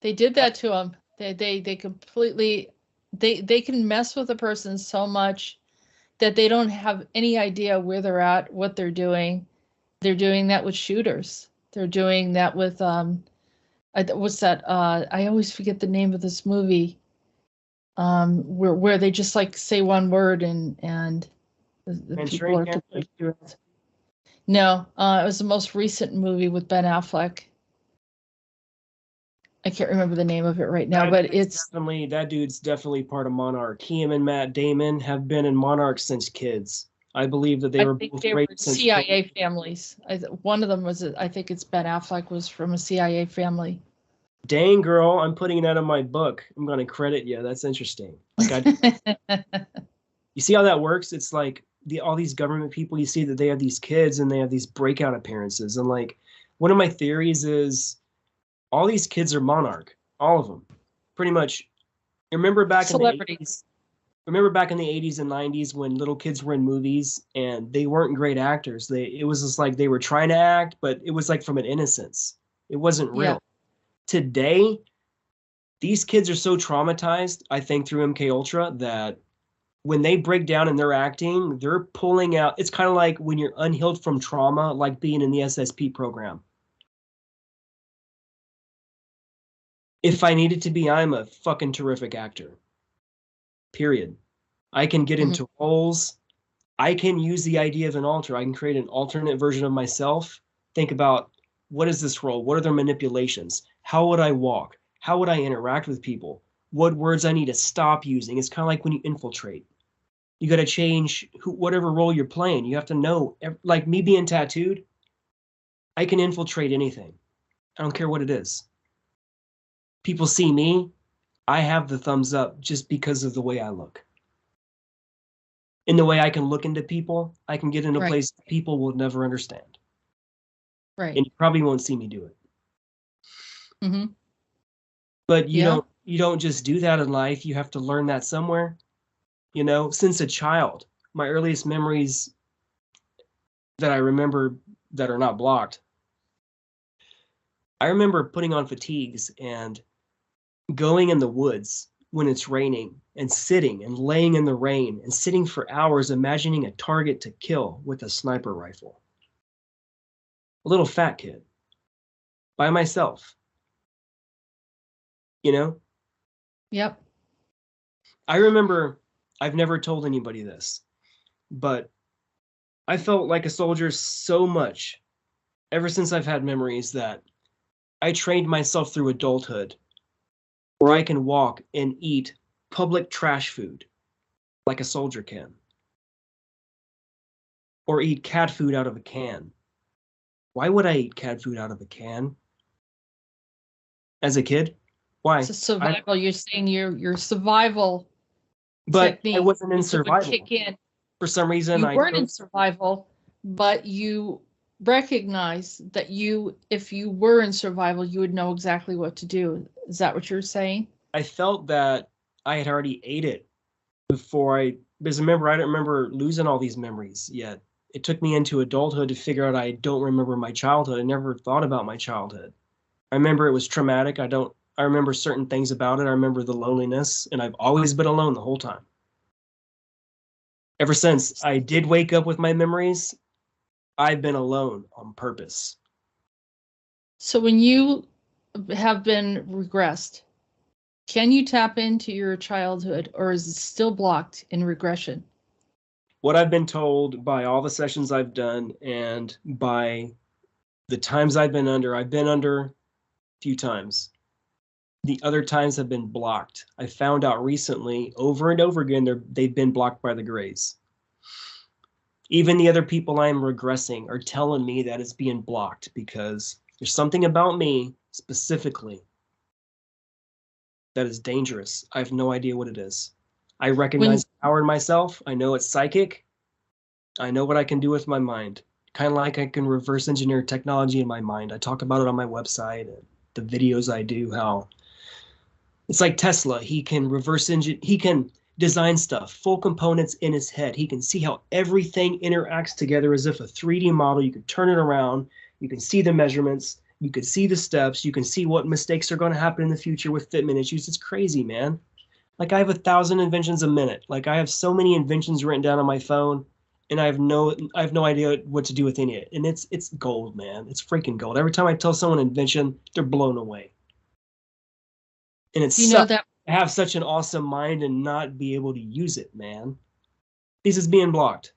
They did that to him. They completely They can mess with a person so much that they don't have any idea where they're at, what they're doing. They're doing that with shooters. They're doing that with what's that? I always forget the name of this movie. Where they just like say one word and the people are completely drilled. No, it was the most recent movie with Ben Affleck. I can't remember the name of it right now, but it's definitely, that dude's definitely part of Monarch. Him and Matt Damon have been in Monarch since kids. I believe that they were both CIA families. One of them was, I think it's Ben Affleck was from a CIA family. Dang, girl, I'm putting that in my book. I'm going to credit you. That's interesting. Like you see how that works? It's like all these government people, you see that they have these kids and they have these breakout appearances. And like one of my theories is all these kids are Monarch, all of them, pretty much. Remember back celebrities. Remember back in the 80s and 90s when little kids were in movies and they weren't great actors. It was just like they were trying to act, but it was like from an innocence. It wasn't real. Yeah. Today, these kids are so traumatized, I think, through MK Ultra that when they break down in their acting, they're pulling out. It's kind of like when you're unhealed from trauma, like being in the SSP program. If I needed to be, I'm a fucking terrific actor. Period. I can get into roles. I can use the idea of an alter. I can create an alternate version of myself. Think about, what is this role? What are their manipulations? How would I walk? How would I interact with people? What words I need to stop using? It's kind of like when you infiltrate. You got to change whatever role you're playing. You have to know, like me being tattooed, I can infiltrate anything. I don't care what it is. People see me, I have the thumbs up just because of the way I look. In the way I can look into people, I can get into a place people will never understand. Right. And you probably won't see me do it. Mm-hmm. But you don't just do that in life. You have to learn that somewhere. You know, since a child, my earliest memories that I remember that are not blocked, I remember putting on fatigues and going in the woods when it's raining and sitting and laying in the rain and sitting for hours imagining a target to kill with a sniper rifle. A little fat kid by myself. You know? Yep. I remember, I've never told anybody this, but I felt like a soldier so much ever since I've had memories that I trained myself through adulthood where I can walk and eat public trash food like a soldier can. Or eat cat food out of a can. Why would I eat cat food out of a can? As a kid? Why? It's a survival. You're saying your survival technique. But I wasn't in survival. Kick in. For some reason, you weren't in survival, but you recognize that if you were in survival, you would know exactly what to do. Is that what you're saying? I felt that I had already ate it because remember, I don't remember losing all these memories yet. It took me into adulthood to figure out I don't remember my childhood. I never thought about my childhood. I remember it was traumatic. I remember certain things about it. I remember the loneliness, and I've always been alone the whole time. Ever since I did wake up with my memories, I've been alone on purpose. So when you have been regressed, can you tap into your childhood, or is it still blocked in regression? What I've been told by all the sessions I've done and by the times I've been under a few times. The other times have been blocked. I found out recently over and over again they've been blocked by the grays. Even the other people I'm regressing are telling me that it's being blocked because there's something about me specifically that is dangerous. I have no idea what it is. I recognize power in myself. I know it's psychic. I know what I can do with my mind. Kind of like I can reverse engineer technology in my mind. I talk about it on my website, and the videos I do, how it's like Tesla. He can he can design stuff, full components in his head. He can see how everything interacts together as if a 3D model. You can turn it around. You can see the measurements. You can see the steps. You can see what mistakes are going to happen in the future with fitment issues. It's crazy, man. Like I have 1,000 inventions a minute. Like I have so many inventions written down on my phone, and I have no idea what to do with any of it. And it's gold, man. It's freaking gold. Every time I tell someone an invention, they're blown away. And it's You know that to have such an awesome mind and not be able to use it, man. This is being blocked.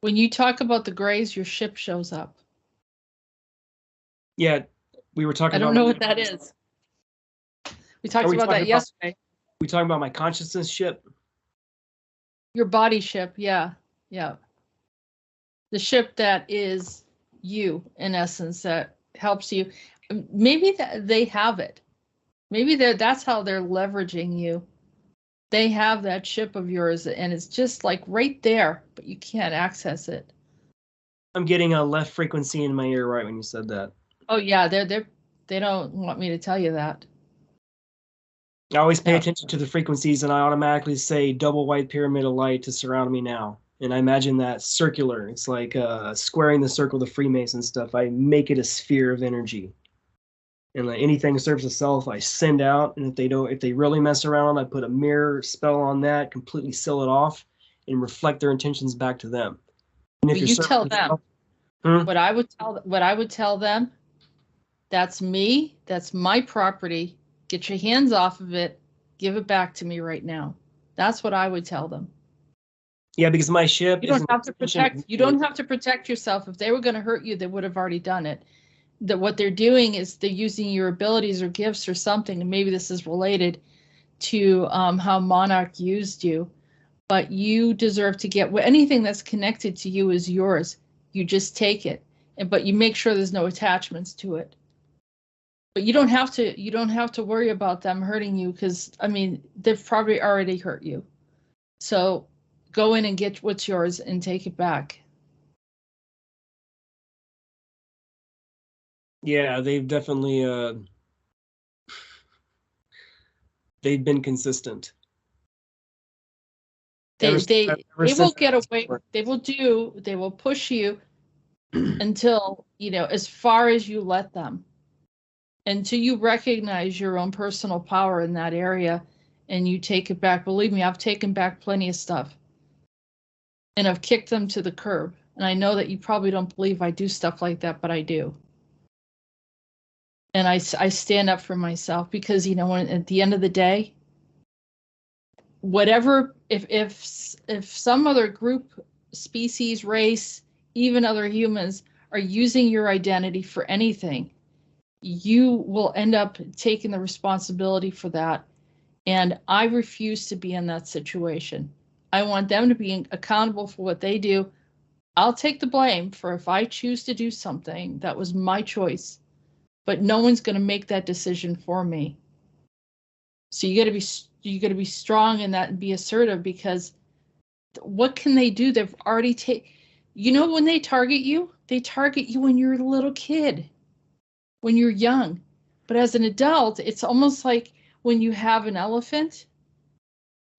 when you talk about the grays, your ship shows up. Yeah, we were talking I don't about know what that is. We talked we about talking that about- yesterday. we talking about my consciousness ship. Your body ship, yeah, yeah. The ship that is you, in essence, that helps you. Maybe that they have it. Maybe that's how they're leveraging you. They have that ship of yours, and it's just like right there, but you can't access it. I'm getting a left frequency in my ear right when you said that. Oh yeah, they don't want me to tell you that. I always pay Yeah. attention to the frequencies, and I automatically say double white pyramid of light to surround me now. And I imagine that circular. It's like squaring the circle, the Freemason stuff. I make it a sphere of energy. And like anything that serves itself, I send out. And if they really mess around, I put a mirror spell on that, completely seal it off, and reflect their intentions back to them. And if But you tell them. What I would tell them, that's me, that's my property. Get your hands off of it. Give it back to me right now. That's what I would tell them. Yeah, because my ship. You don't have to protect. You don't have to protect yourself. If they were going to hurt you, they would have already done it. That what they're doing is they're using your abilities or gifts or something, and maybe this is related to how Monarch used you. But you deserve to get anything that's connected to you is yours. You just take it, but you make sure there's no attachments to it. But you don't have to worry about them hurting you, because I mean they've probably already hurt you. So go in and get what's yours and take it back. Yeah, they've definitely they've been consistent. They will get away. Work. They will push you until, as far as you let them, until you recognize your own personal power in that area and you take it back. Believe me, I've taken back plenty of stuff and I've kicked them to the curb. And I know that you probably don't believe I do stuff like that, but I do. And I stand up for myself because, when at the end of the day, whatever, if some other group, species, race, even other humans are using your identity for anything, you will end up taking the responsibility for that. And I refuse to be in that situation. I want them to be accountable for what they do. I'll take the blame for if I choose to do something. That was my choice. But no one's going to make that decision for me. So you got to be strong in that and be assertive, because what can they do? They've already when they target you when you're a little kid, when you're young. But as an adult, it's almost like when you have an elephant,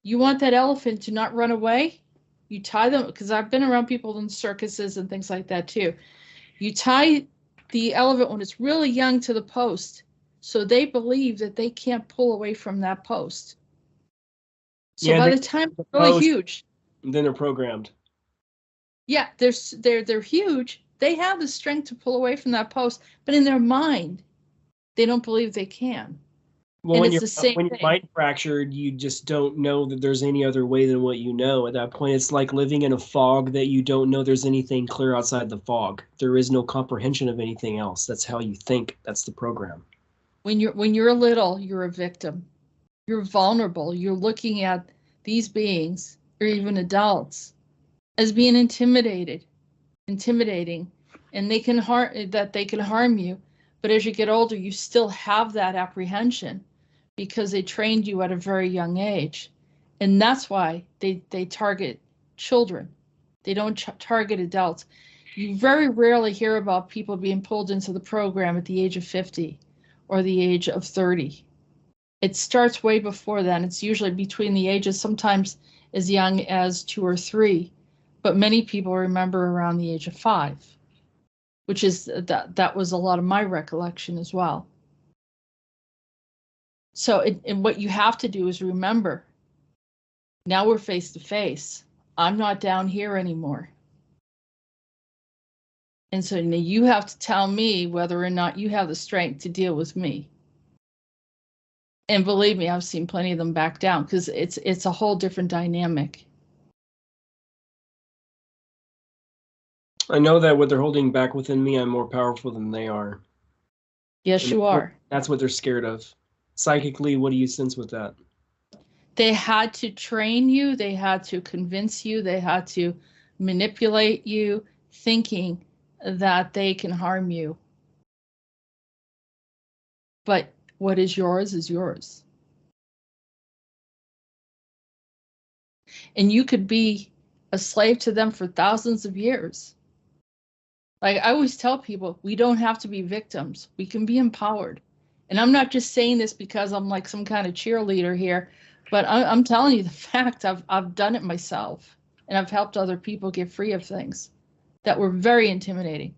you want that elephant to not run away. You tie them, because I've been around people in circuses and things like that too. You tie the elephant when it's really young to the post, so they believe that they can't pull away from that post. So by the time they're really huge, then they're programmed. Yeah, they're huge. They have the strength to pull away from that post, but in their mind, they don't believe they can. Well, and when you're mind fractured, you just don't know that there's any other way than what you know. At that point, it's like living in a fog that you don't know there's anything clear outside the fog. There is no comprehension of anything else. That's how you think. That's the program. When you're little, you're a victim. You're vulnerable. You're looking at these beings, or even adults, as being intimidating, and they can harm you. But as you get older, you still have that apprehension, because they trained you at a very young age. And that's why they target children. They don't target adults. You very rarely hear about people being pulled into the program at the age of 50 or the age of 30. It starts way before then. It's usually between the ages, sometimes as young as 2 or 3, but many people remember around the age of 5, which is that was a lot of my recollection as well. So, and what you have to do is remember, now we're face to face. I'm not down here anymore. And so now you have to tell me whether or not you have the strength to deal with me. And believe me, I've seen plenty of them back down, because it's a whole different dynamic. I know that what they're holding back within me, I'm more powerful than they are. Yes, And you are. that's what they're scared of. Psychically, what do you sense with that? They had to train you. They had to convince you. They had to manipulate you, thinking that they can harm you. But what is yours is yours. And you could be a slave to them for thousands of years. Like I always tell people, we don't have to be victims. We can be empowered. And I'm not just saying this because I'm like some kind of cheerleader here, but I'm telling you the fact. I've done it myself, and I've helped other people get free of things that were very intimidating.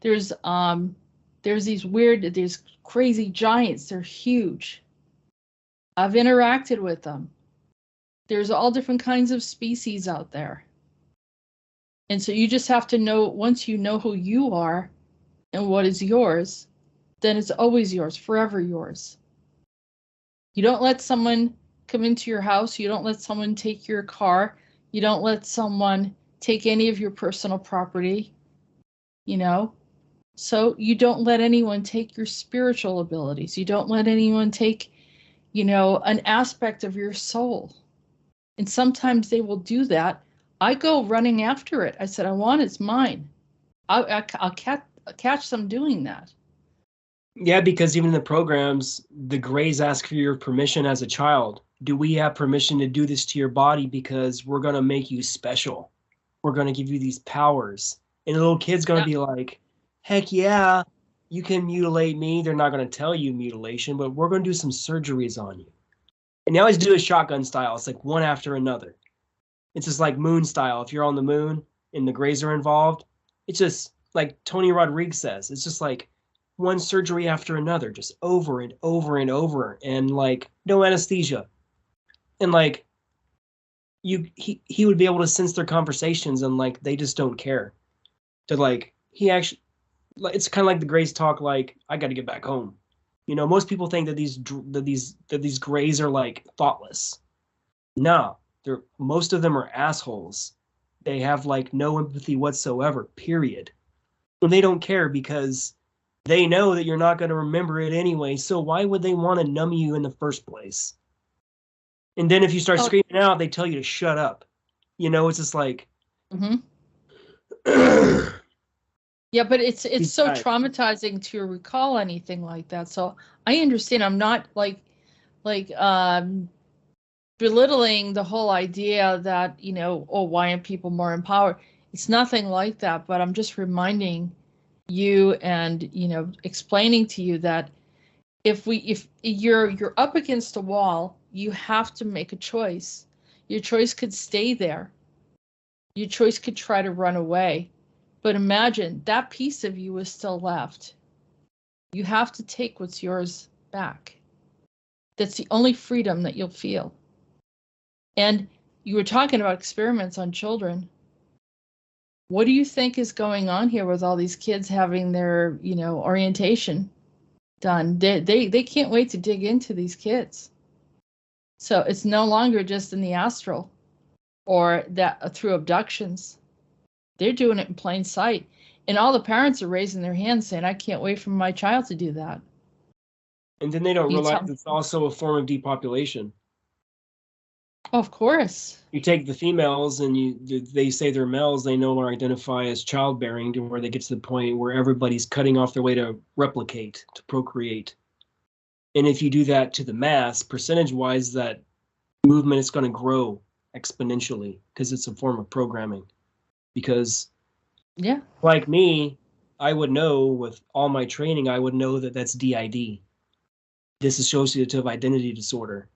There's these crazy giants. They're huge. I've interacted with them. There's all different kinds of species out there. And so you just have to know, once you know who you are and what is yours, then it's always yours, forever yours. You don't let someone come into your house. You don't let someone take your car. You don't let someone take any of your personal property, you know? So you don't let anyone take your spiritual abilities. You don't let anyone take, you know, an aspect of your soul. And sometimes they will do that. I go running after it. I said, I want it's mine. I'll catch them doing that. Yeah, because even in the programs, the Greys ask for your permission as a child. Do we have permission to do this to your body? Because we're going to make you special. We're going to give you these powers. And the little kid's going to be like, heck yeah, you can mutilate me. They're not going to tell you mutilation, but we're going to do some surgeries on you. And they always do it shotgun style. It's like one after another. It's just like moon style. If you're on the moon and the Greys are involved, it's just like Tony Rodriguez says. It's just like one surgery after another, just over and over and over, and like no anesthesia. And like he would be able to sense their conversations, and like they just don't care. To like he actually, it's kind of like the Greys talk like, I got to get back home. You know, most people think that these Greys are like thoughtless. No, most of them are assholes. They have like no empathy whatsoever, period. And they don't care because they know that you're not going to remember it anyway. So why would they want to numb you in the first place? And then if you start screaming out, they tell you to shut up. You know, it's just like. Mm-hmm. Yeah, but it's so traumatizing to recall anything like that. So I understand. I'm not like belittling the whole idea that, you know, oh, why aren't people more empowered? It's nothing like that. But I'm just reminding you and, you know, explaining to you that if you're up against a wall, you have to make a choice. Your choice could stay there. Your choice could try to run away. But imagine that piece of you is still left. You have to take what's yours back. That's the only freedom that you'll feel. And you were talking about experiments on children. What do you think is going on here with all these kids having their, you know, orientation done? They can't wait to dig into these kids. So it's no longer just in the astral or that through abductions. They're doing it in plain sight. And all the parents are raising their hands saying, I can't wait for my child to do that. And then they don't realize it's also a form of depopulation. Of course. You take the females and they say they're males, they no longer identify as childbearing, to where they get to the point where everybody's cutting off their way to replicate, to procreate. And if you do that to the mass, percentage-wise, that movement is going to grow exponentially because it's a form of programming. Because, yeah, like me, I would know with all my training, I would know that that's DID, dissociative identity disorder,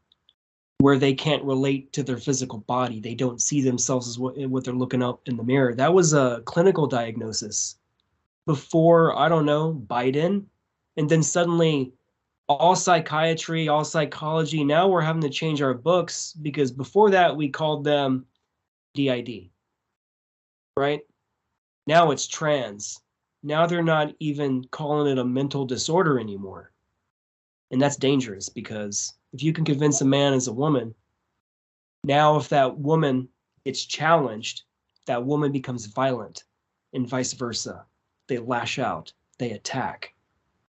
where they can't relate to their physical body. They don't see themselves as what they're looking up in the mirror. That was a clinical diagnosis before, I don't know, Biden. And then suddenly all psychiatry, all psychology, now we're having to change our books because before that we called them DID, right? Now it's trans. Now they're not even calling it a mental disorder anymore. And that's dangerous because if you can convince a man as a woman, now if that woman gets challenged, that woman becomes violent and vice versa. They lash out, they attack.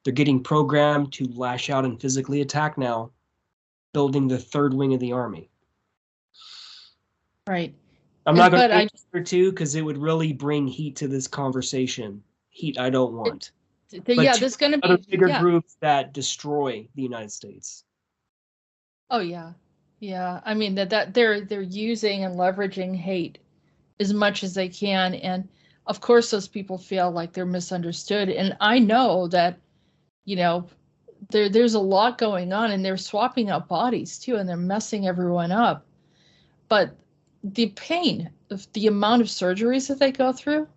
They're getting programmed to lash out and physically attack now, building the third wing of the army. Right. I'm not going to go too because it would really bring heat to this conversation. Heat I don't want. Yeah, there's going to be other bigger groups that destroy the United States. Oh yeah, yeah. I mean that they're using and leveraging hate as much as they can, and of course those people feel like they're misunderstood. And I know that, you know, there's a lot going on, and they're swapping out bodies too, and they're messing everyone up. But the pain of the amount of surgeries that they go through,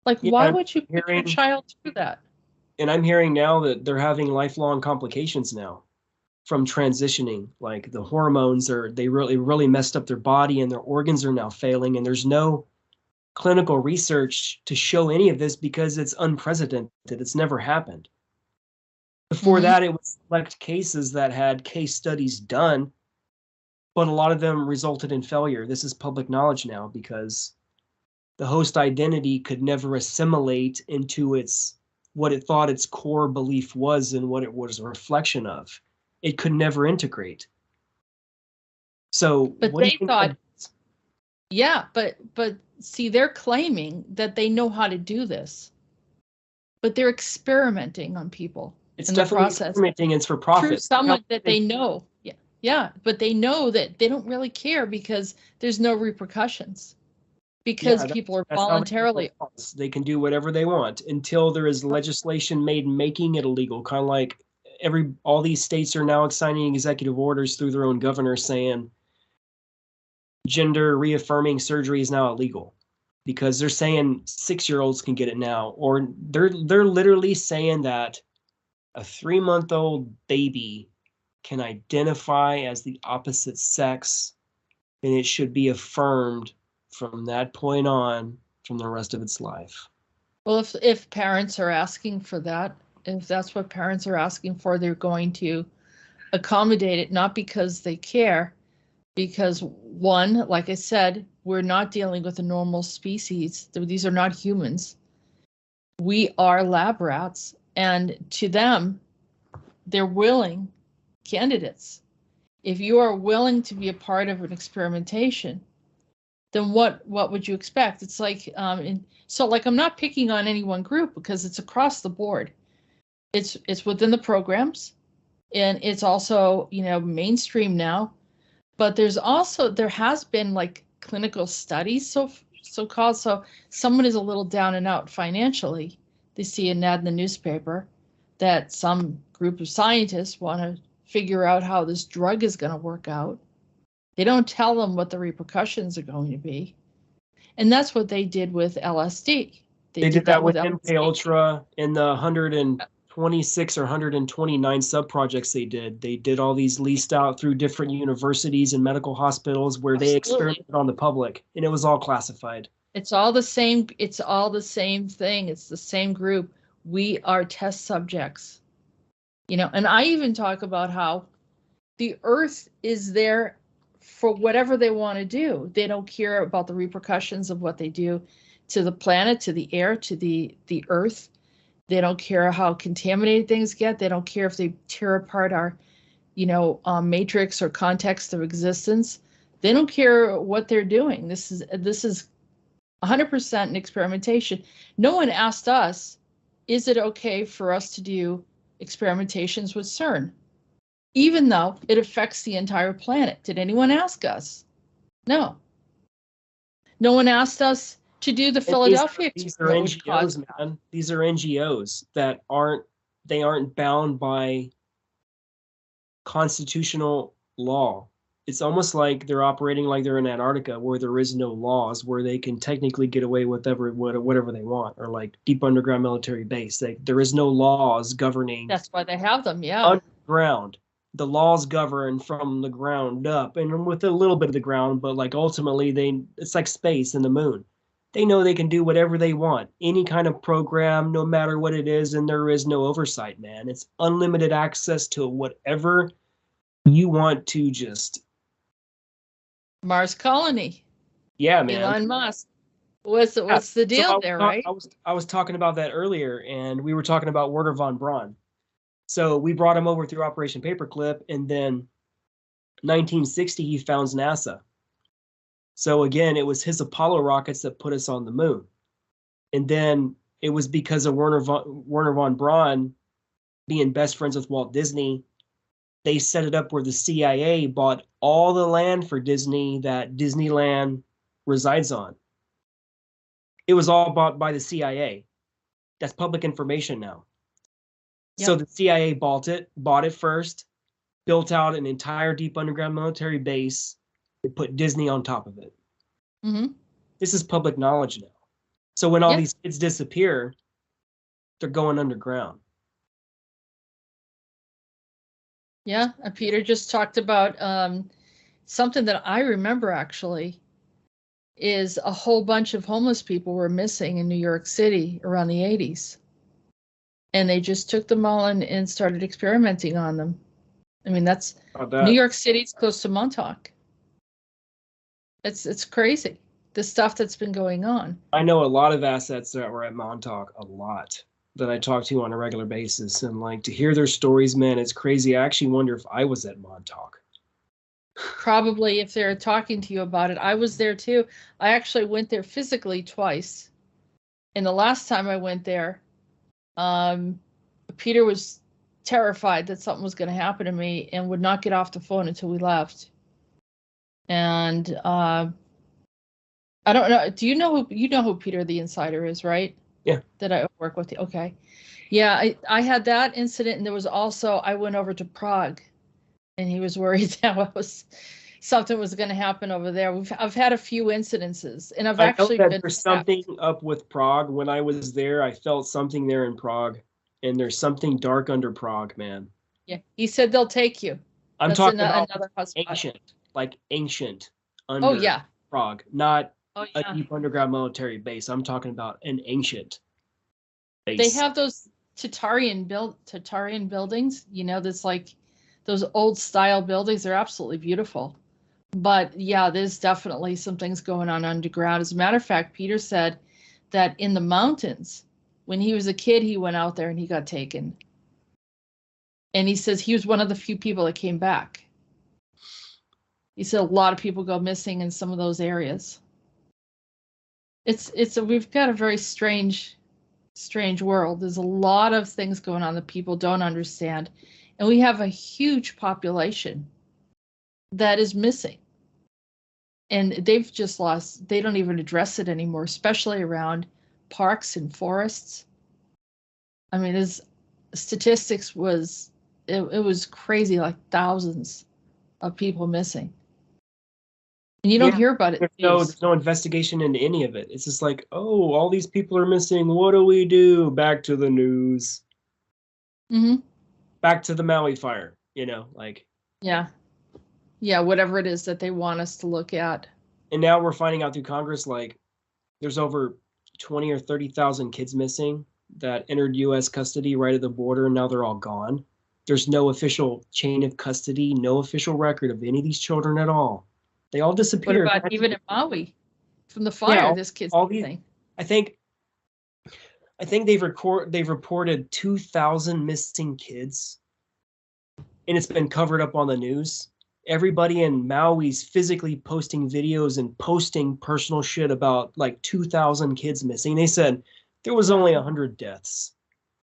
like, why would you put your child through that? And I'm hearing now that they're having lifelong complications now from transitioning. Like the hormones they really messed up their body, and their organs are now failing, and there's no clinical research to show any of this because it's unprecedented. It's never happened. Before that, it was select cases that had case studies done, but a lot of them resulted in failure. This is public knowledge now because the host identity could never assimilate into what it thought its core belief was and what it was a reflection of. It could never integrate. So, but they thought, yeah, but see, they're claiming that they know how to do this, but they're experimenting on people. It's definitely experimenting. It's for profit. Through someone that they know. Yeah, but they know that they don't really care because there's no repercussions. Because people are voluntarily. They can do whatever they want until there is legislation made making it illegal. Kind of like all these states are now signing executive orders through their own governor saying gender reaffirming surgery is now illegal because they're saying 6-year-olds can get it now, or they're literally saying that a 3-month-old baby can identify as the opposite sex, and it should be affirmed from that point on from the rest of its life. Well, if parents are asking for that, if that's what parents are asking for, they're going to accommodate it, not because they care, because one, like I said, we're not dealing with a normal species. These are not humans. We are lab rats, and to them, they're willing candidates. If you are willing to be a part of an experimentation, then what would you expect? It's like, like I'm not picking on any one group because it's across the board. It's within the programs, and it's also, you know, mainstream now. But there has been like clinical studies, so-called. So someone is a little down and out financially. They see an ad in the newspaper that some group of scientists want to figure out how this drug is going to work out. They don't tell them what the repercussions are going to be. And that's what they did with LSD. They did that with MK Ultra in the 126 or 129 sub-projects they did. They did all these leased out through different universities and medical hospitals where they experimented on the public, and it was all classified. It's all the same. It's all the same thing. It's the same group. We are test subjects. You know, and I even talk about how the Earth is there for whatever they want to do. They don't care about the repercussions of what they do to the planet, to the air, to the Earth. They don't care how contaminated things get. They don't care if they tear apart our, matrix or context of existence. They don't care what they're doing. This is 100% an experimentation. No one asked us, is it okay for us to do experimentations with CERN, even though it affects the entire planet? Did anyone ask us? No. No one asked us to do the Philadelphia experiment. These are NGOs, man. These are NGOs that aren't bound by constitutional law. it's almost like they're operating like they're in Antarctica, where there is no laws, where they can technically get away with whatever they want, or like deep underground military base. There is no laws governing That's why they have them. Yeah. underground. The laws govern from the ground up, and with a little bit of the ground, but like ultimately it's like space and the moon. They know they can do whatever they want, any kind of program, no matter what it is, and there is no oversight, man. It's unlimited access to whatever you want to just. Mars colony. Yeah, man. Elon Musk. What's the deal there, right? I was talking about that earlier, and we were talking about Werner von Braun. So we brought him over through Operation Paperclip, and then 1960 he founds NASA. So again, it was his Apollo rockets that put us on the moon. And then it was because of Werner von Braun being best friends with Walt Disney. They set it up where the CIA bought all the land for Disney that Disneyland resides on. It was all bought by the CIA. That's public information now. Yep. So the CIA bought it first, built out an entire deep underground military base, and put Disney on top of it. Mm-hmm. This is public knowledge now. So when all these kids disappear, they're going underground. Yeah, Peter just talked about something that I remember actually is a whole bunch of homeless people were missing in New York City around the 80s. And they just took them all and started experimenting on them. I mean, that's New York City's close to Montauk. It's crazy, the stuff that's been going on. I know a lot of assets that were at Montauk, a lot, that I talk to on a regular basis, and like to hear their stories, man, it's crazy. I actually wonder if I was at Montauk. Probably, if they're talking to you about it. I was there too. I actually went there physically twice. And the last time I went there, Peter was terrified that something was going to happen to me and would not get off the phone until we left. And I don't know. Do you know who Peter the Insider is, right? Yeah. That I work with. Okay. Yeah, I had that incident, and there was also, I went over to Prague, and he was worried that something was going to happen over there. I've had a few incidences, and I've actually been. There's something up with Prague. When I was there, I felt something there in Prague, and there's something dark under Prague, man. Yeah, he said they'll take you. I'm talking about ancient, like ancient. Under Prague, not a deep underground military base. I'm talking about an ancient base. They have those Tatarian buildings, that's like those old style buildings. They're absolutely beautiful. But yeah, there's definitely some things going on underground. As a matter of fact, Peter said that in the mountains, when he was a kid, he went out there and he got taken. And he says he was one of the few people that came back. He said a lot of people go missing in some of those areas. We've got a very strange world. There's a lot of things going on that people don't understand. And we have a huge population that is missing. And they've just lost, they don't even address it anymore, especially around parks and forests. I mean, his statistics was crazy, like thousands of people missing. And you don't hear about it. There's no investigation into any of it. It's just like, oh, all these people are missing. What do we do? Back to the news. Mm-hmm. Back to the Maui fire, like. Yeah. Yeah, whatever it is that they want us to look at. And now we're finding out through Congress, like, there's over 20 or 30,000 kids missing that entered U.S. custody right at the border, and now they're all gone. There's no official chain of custody, no official record of any of these children at all. They all disappeared. What about even in Maui? From the fire, this kid's thing. I think they've reported 2,000 missing kids, and it's been covered up on the news. Everybody in Maui's physically posting videos and posting personal shit about like 2,000 kids missing. They said there was only 100 deaths.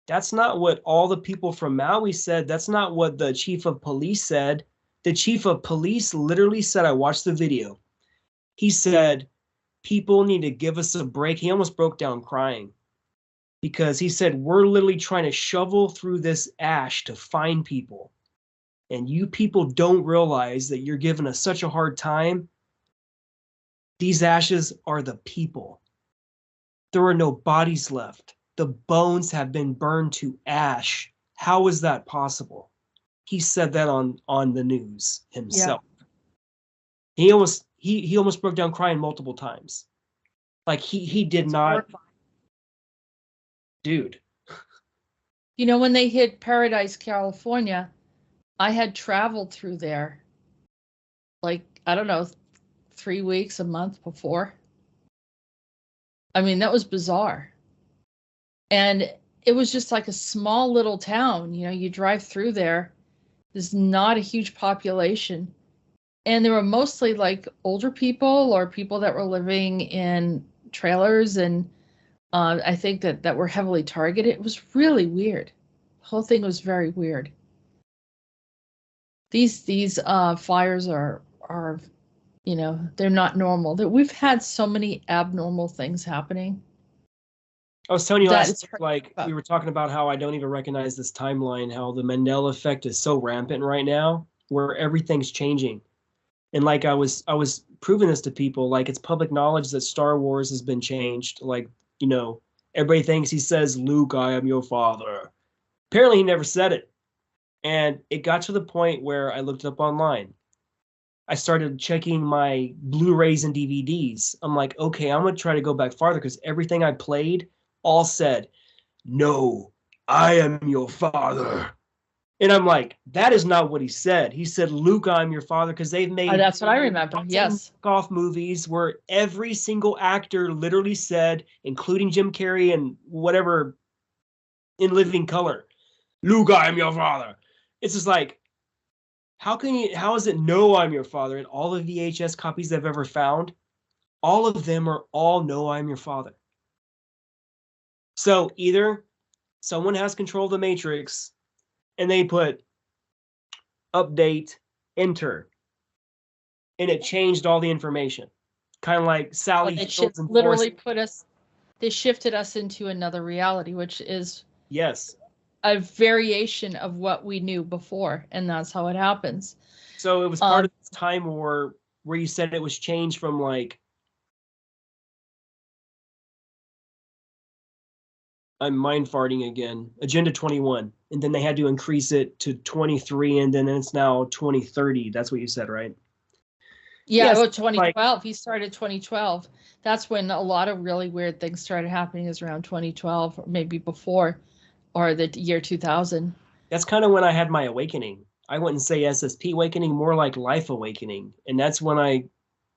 That's not what all the people from Maui said. That's not what the chief of police said. The chief of police literally said, I watched the video. He said, people need to give us a break. He almost broke down crying because he said, we're literally trying to shovel through this ash to find people. and you people don't realize that you're giving us such a hard time, these ashes are the people. There are no bodies left. The bones have been burned to ash. How is that possible? He said that on the news himself. Yeah. He almost broke down crying multiple times. Like he did It's not. horrifying. Dude. You know, when they hit Paradise, California, I had traveled through there, like, I don't know, 3 weeks, a month before. I mean, that was bizarre. And it was just like a small little town. You know, you drive through there, there's not a huge population. And there were mostly like older people or people that were living in trailers. And I think that were heavily targeted. It was really weird. The whole thing was very weird. These fires are, you know, they're not normal. We've had so many abnormal things happening. I was telling you last week, like, we were talking about how I don't even recognize this timeline, how the Mandela effect is so rampant right now, where everything's changing. And like I was proving this to people, like it's public knowledge that Star Wars has been changed. Like, you know, everybody thinks he says, "Luke, I am your father." Apparently he never said it. And it got to the point where I looked it up online. I started checking my Blu-rays and DVDs. I'm like, okay, I'm going to try to go back farther because everything I played all said, "No, I am your father." And I'm like, that is not what he said. He said, "Luke, I'm your father," because they've made that's what I remember. Yes. Off movies where every single actor literally said, including Jim Carrey and whatever in Living Color, "Luke, I am your father." It's just like, how is it "No, I'm your father"? And all the VHS copies I've ever found, all of them are all "No, I'm your father." So either someone has control of the Matrix and they put update, enter, and it changed all the information. Kind of like Sally Fields and literally they shifted us into another reality, which is a variation of what we knew before, and that's how it happens. So it was part of this time war where you said it was changed from like, I'm mind farting again, Agenda 21, and then they had to increase it to 23, and then it's now 2030. That's what you said, right? Yeah, yes, 2012. Like, he started 2012. That's when a lot of really weird things started happening, is around 2012, or maybe before, or the year 2000. That's kind of when I had my awakening. I wouldn't say SSP awakening, more like life awakening. And that's when I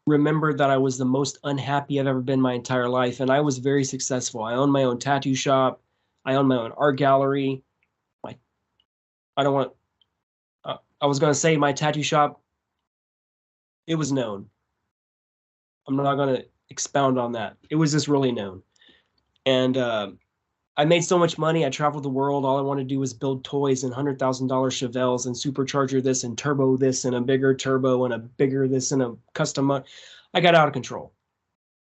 remembered that I was the most unhappy I've ever been my entire life. And I was very successful. I owned my own tattoo shop. I owned my own art gallery. I was going to say my tattoo shop, it was known. I'm not going to expound on that. It was just really known. And I made so much money. I traveled the world. All I wanted to do was build toys and $100,000 Chevelles and supercharger this and turbo this and a bigger turbo and a bigger this and a custom. I got out of control.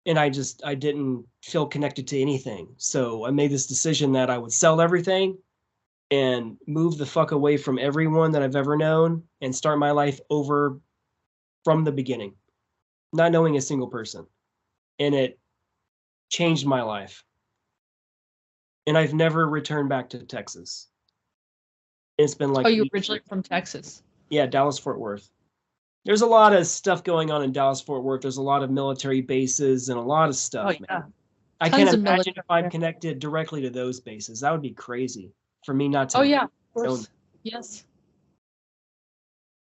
And I didn't feel connected to anything. So I made this decision that I would sell everything and move the fuck away from everyone that I've ever known and start my life over from the beginning, not knowing a single person. And it changed my life. And I've never returned back to Texas. It's been like... Oh, you're originally from Texas? Yeah, Dallas-Fort Worth. There's a lot of stuff going on in Dallas-Fort Worth. There's a lot of military bases and a lot of stuff. Oh, yeah. I can't imagine if I'm connected directly to those bases. That would be crazy for me not to... Oh, yeah, of course. Yes.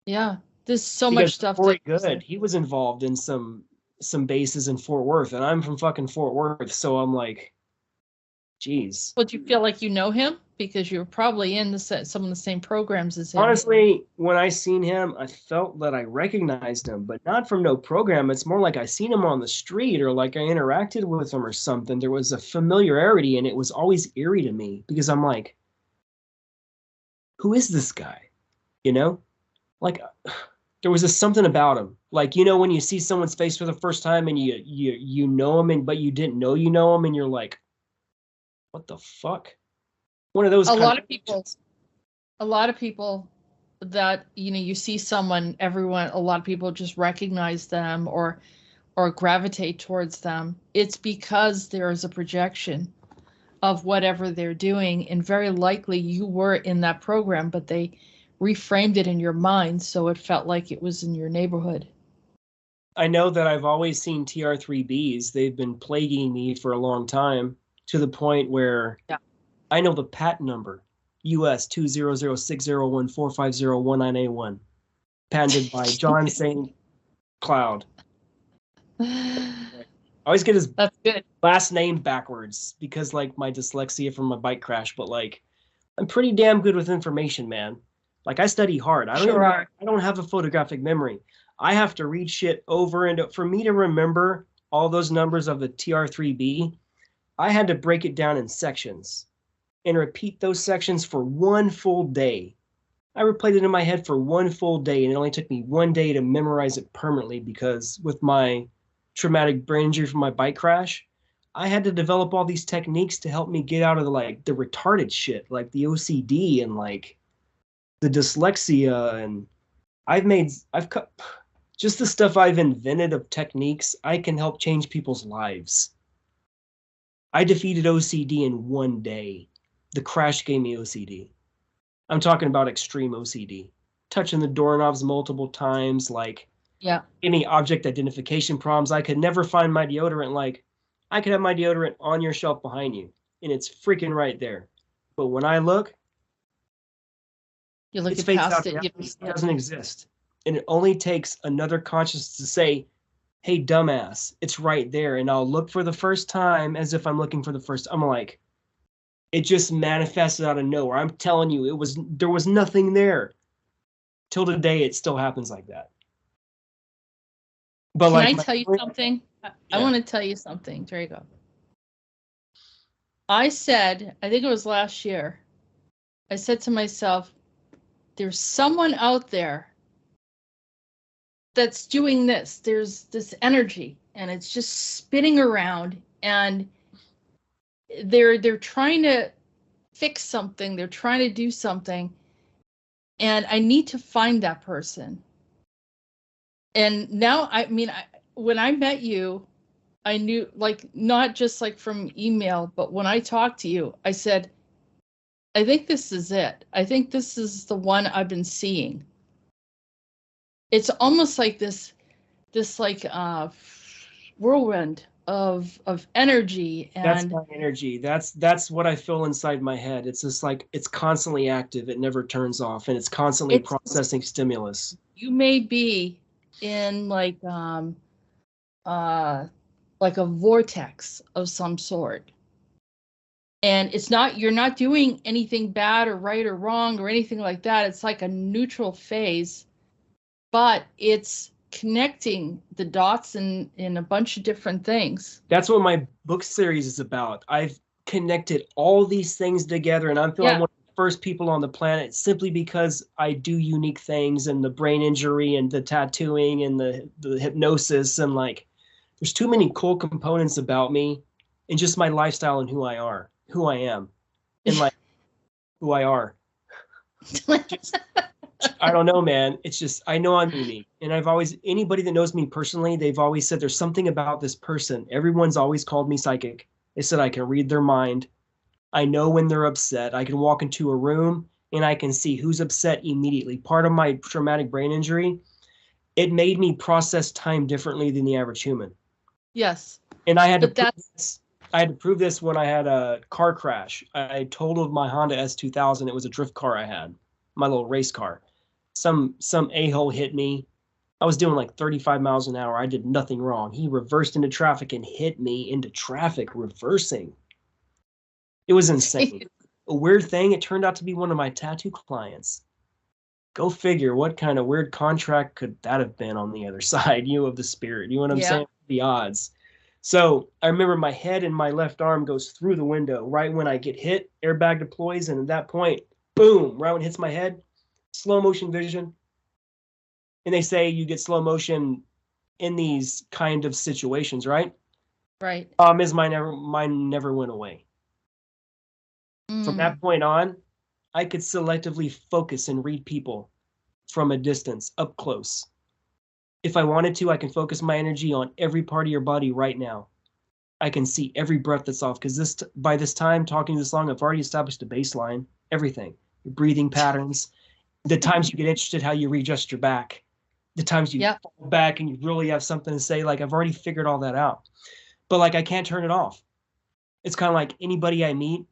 Yeah, there's so much stuff. Corey Good, he was involved in some bases in Fort Worth, and I'm from fucking Fort Worth, so I'm like... Jeez. Well, do you feel like you know him? Because you're probably in some of the same programs as him. Honestly, when I seen him, I felt that I recognized him, but not from no program. It's more like I seen him on the street or like I interacted with him or something. There was a familiarity, and it was always eerie to me because I'm like, who is this guy? You know? Like, there was something about him. Like, you know, when you see someone's face for the first time and you know him, but you didn't know you know him, and you're like, what the fuck? One of those. A lot of people that, you know, you see someone, a lot of people just recognize them or gravitate towards them. It's because there is a projection of whatever they're doing, and very likely you were in that program, but they reframed it in your mind so it felt like it was in your neighborhood. I know that I've always seen TR3Bs. They've been plaguing me for a long time, to the point where I know the patent number, US 20060145019A1, patented by John St. Cloud. I always get his That's good. last name backwards because, like, my dyslexia from my bike crash, but like, I'm pretty damn good with information, man. Like, I study hard. I don't have a photographic memory. I have to read shit over and for me to remember all those numbers of the TR3B. I had to break it down in sections and repeat those sections for one full day. I replayed it in my head for one full day, and it only took me one day to memorize it permanently because with my traumatic brain injury from my bike crash, I had to develop all these techniques to help me get out of the retarded shit, like the OCD and like the dyslexia. And I've cut just the stuff I've invented of techniques. I can help change people's lives. I defeated OCD in one day. The crash gave me OCD. I'm talking about extreme OCD. Touching the doorknobs multiple times, like any object identification problems. I could never find my deodorant. Like, I could have my deodorant on your shelf behind you, and it's freaking right there. But when I look, you look past it. It doesn't exist. And it only takes another consciousness to say, hey, dumbass, it's right there. And I'll look for the first time as if I'm looking for the first. I'm like, it just manifested out of nowhere. I'm telling you, there was nothing there. Till today, it still happens like that. But Can I tell you something? I want to tell you something, Drago. I think it was last year, I said to myself, there's someone out there that's doing this. There's this energy, and it's just spinning around, and they're trying to fix something. They're trying to do something, and I need to find that person. And now, when I met you, I knew, like, not just like from email, but when I talked to you, I said, I think this is it. I think this is the one I've been seeing. It's almost like this like whirlwind of energy. And that's my energy. That's what I feel inside my head. It's just like, it's constantly active. It never turns off, and it's constantly processing stimulus. You may be in like a vortex of some sort. And you're not doing anything bad or right or wrong or anything like that. It's like a neutral phase, but it's connecting the dots in a bunch of different things. That's what my book series is about. I've connected all these things together, and I'm feeling one of the first people on the planet simply because I do unique things, and the brain injury and the tattooing and the hypnosis, and like, there's too many cool components about me and just my lifestyle and who I am, and like who I are. I don't know, man. It's just, I know I'm unique. And anybody that knows me personally, they've always said there's something about this person. Everyone's always called me psychic. They said I can read their mind. I know when they're upset. I can walk into a room and I can see who's upset immediately. Part of my traumatic brain injury, it made me process time differently than the average human. Yes. And I had to prove this when I had a car crash. I totaled my Honda S2000. It was a drift car I had, my little race car. Some a-hole hit me. I was doing like 35 miles an hour. I did nothing wrong. He reversed into traffic and hit me into traffic, reversing. It was insane. A weird thing, it turned out to be one of my tattoo clients. Go figure, what kind of weird contract could that have been on the other side, of the spirit? You know what I'm saying? The odds. So I remember my head and my left arm goes through the window. Right when I get hit, airbag deploys, and at that point, boom, right when it hits my head, slow motion vision. And they say you get slow motion in these kind of situations, right? Right. Is mine never went away. From that point on, I could selectively focus and read people. from a distance, up close. If I wanted to, I can focus my energy on every part of your body right now. I can see every breath that's off, because by this time, talking this long, I've already established a baseline, everything, your breathing patterns, the times you get interested, how you readjust your back, the times you fall back and you really have something to say. Like, I've already figured all that out, but like, I can't turn it off. It's kind of like anybody I meet,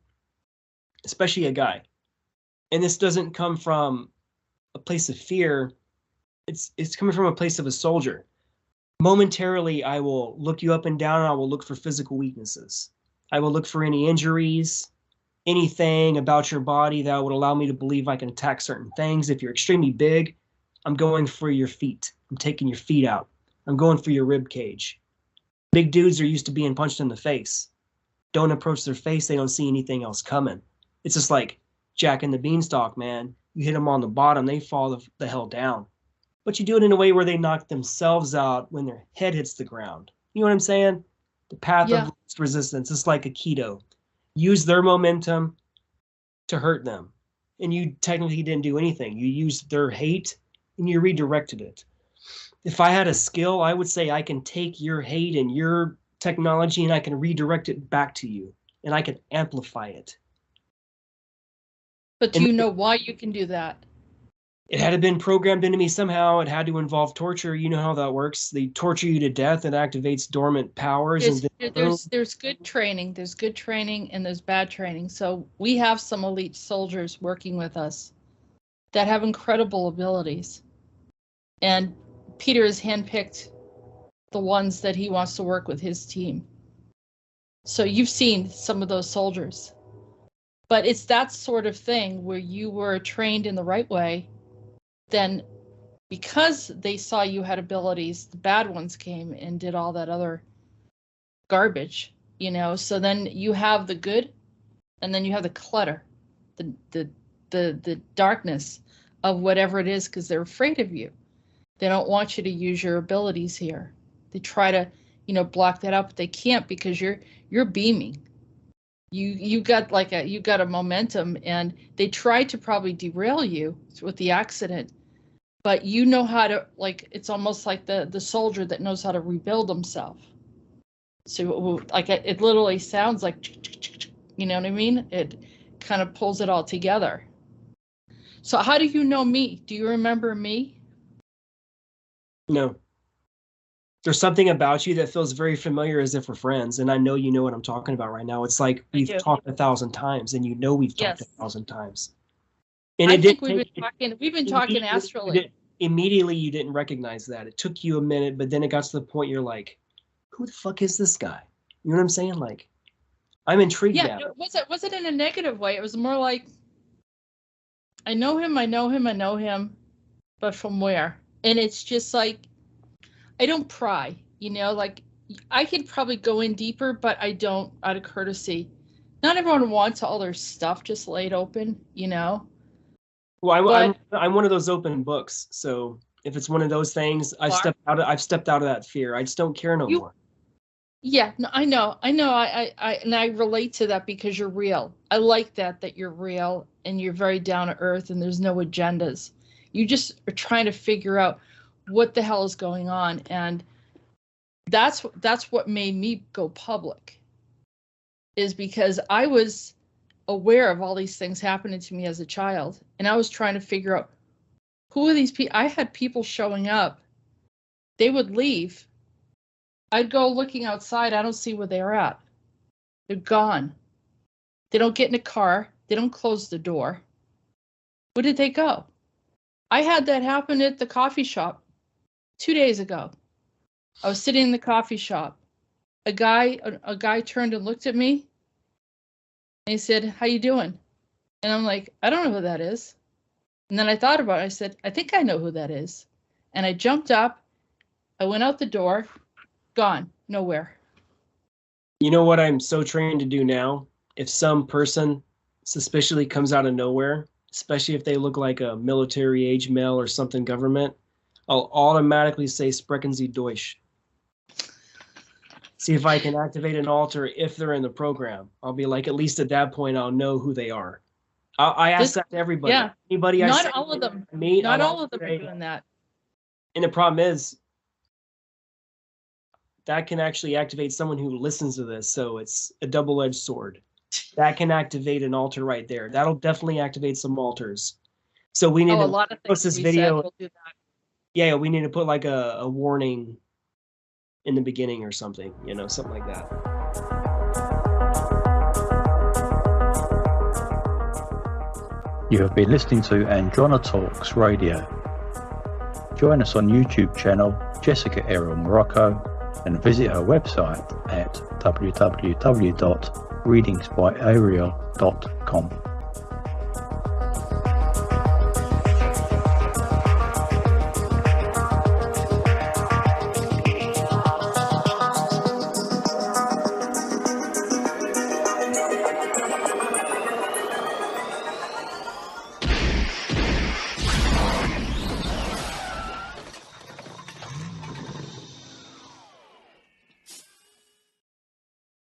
especially a guy. And this doesn't come from a place of fear. It's coming from a place of a soldier. Momentarily, I will look you up and down, and I will look for physical weaknesses. I will look for any injuries, anything about your body that would allow me to believe I can attack certain things. If you're extremely big, I'm going for your feet. I'm taking your feet out. I'm going for your rib cage. Big dudes are used to being punched in the face. Don't approach their face. They don't see anything else coming. It's just like Jack and the Beanstalk, man. You hit them on the bottom, they fall the hell down. But you do it in a way where they knock themselves out when their head hits the ground. You know what I'm saying? The path of least resistance is like a keto. Use their momentum to hurt them. And you technically didn't do anything. You used their hate and you redirected it. If I had a skill, I would say I can take your hate and your technology and I can redirect it back to you. And I can amplify it. But do you know why you can do that? It had been programmed into me somehow. It had to involve torture. You know how that works. They torture you to death. It activates dormant powers. There's good training. There's good training and there's bad training. So we have some elite soldiers working with us that have incredible abilities. And Peter has handpicked the ones that he wants to work with his team. So you've seen some of those soldiers. But it's that sort of thing where you were trained in the right way. Then because they saw you had abilities, the bad ones came and did all that other garbage, you know. So then you have the good and then you have the clutter, the darkness of whatever it is, because they're afraid of you. They don't want you to use your abilities here. They try to, you know, block that out, but they can't because you're beaming. You got a momentum, and they tried to probably derail you with the accident, but you know how to, like, it's almost like the soldier that knows how to rebuild himself. So like it literally sounds like, you know what I mean? It kind of pulls it all together. So how do you know me? Do you remember me? No. There's something about you that feels very familiar, as if we're friends, and I know you know what I'm talking about right now. It's like we've talked 1,000 times, and you know we've talked 1,000 times. And I think we've been talking astrally. Immediately, you didn't recognize that. It took you a minute, but then it got to the point you're like, "Who the fuck is this guy?" You know what I'm saying? Like, I'm intrigued now. Yeah, was it in a negative way? It was more like, I know him, but from where? And it's just like, I don't pry, you know, like I could probably go in deeper, but I don't, out of courtesy. Not everyone wants all their stuff just laid open, you know. Well, I'm one of those open books. So if it's one of those things, I've stepped out of that fear. I just don't care no more. Yeah, no, I know. And I relate to that because you're real. I like that you're real and you're very down to earth and there's no agendas. You just are trying to figure out what the hell is going on. And that's what made me go public, is because I was aware of all these things happening to me as a child. And I was trying to figure out, who are these people? I had people showing up. They would leave. I'd go looking outside. I don't see where they're at. They're gone. They don't get in a car. They don't close the door. Where did they go? I had that happen at the coffee shop 2 days ago. I was sitting in the coffee shop. A guy turned and looked at me. And he said, "How you doing?" And I'm like, "I don't know who that is." And then I thought about it. I said, "I think I know who that is." And I jumped up. I went out the door. Gone. Nowhere. You know what I'm so trained to do now? If some person suspiciously comes out of nowhere, especially if they look like a military age male or something government, I'll automatically say "Sprechen Sie Deutsch." See if I can activate an altar if they're in the program. I'll be like, at least at that point, I'll know who they are. I ask that to everybody. Yeah. Anybody I Not say all of them. meet, Not I'll all of them are say- doing that. And the problem is that can actually activate someone who listens to this. So it's a double-edged sword. That can activate an altar right there. That'll definitely activate some altars. So we need Oh, a to lot of post things this we video. said will do that. Yeah, we need to put like a warning in the beginning or something, you know, something like that. You have been listening to Androna Talks Radio. Join us on YouTube channel Jessica Arael Morocco and visit her website at www.readingsbyariel.com.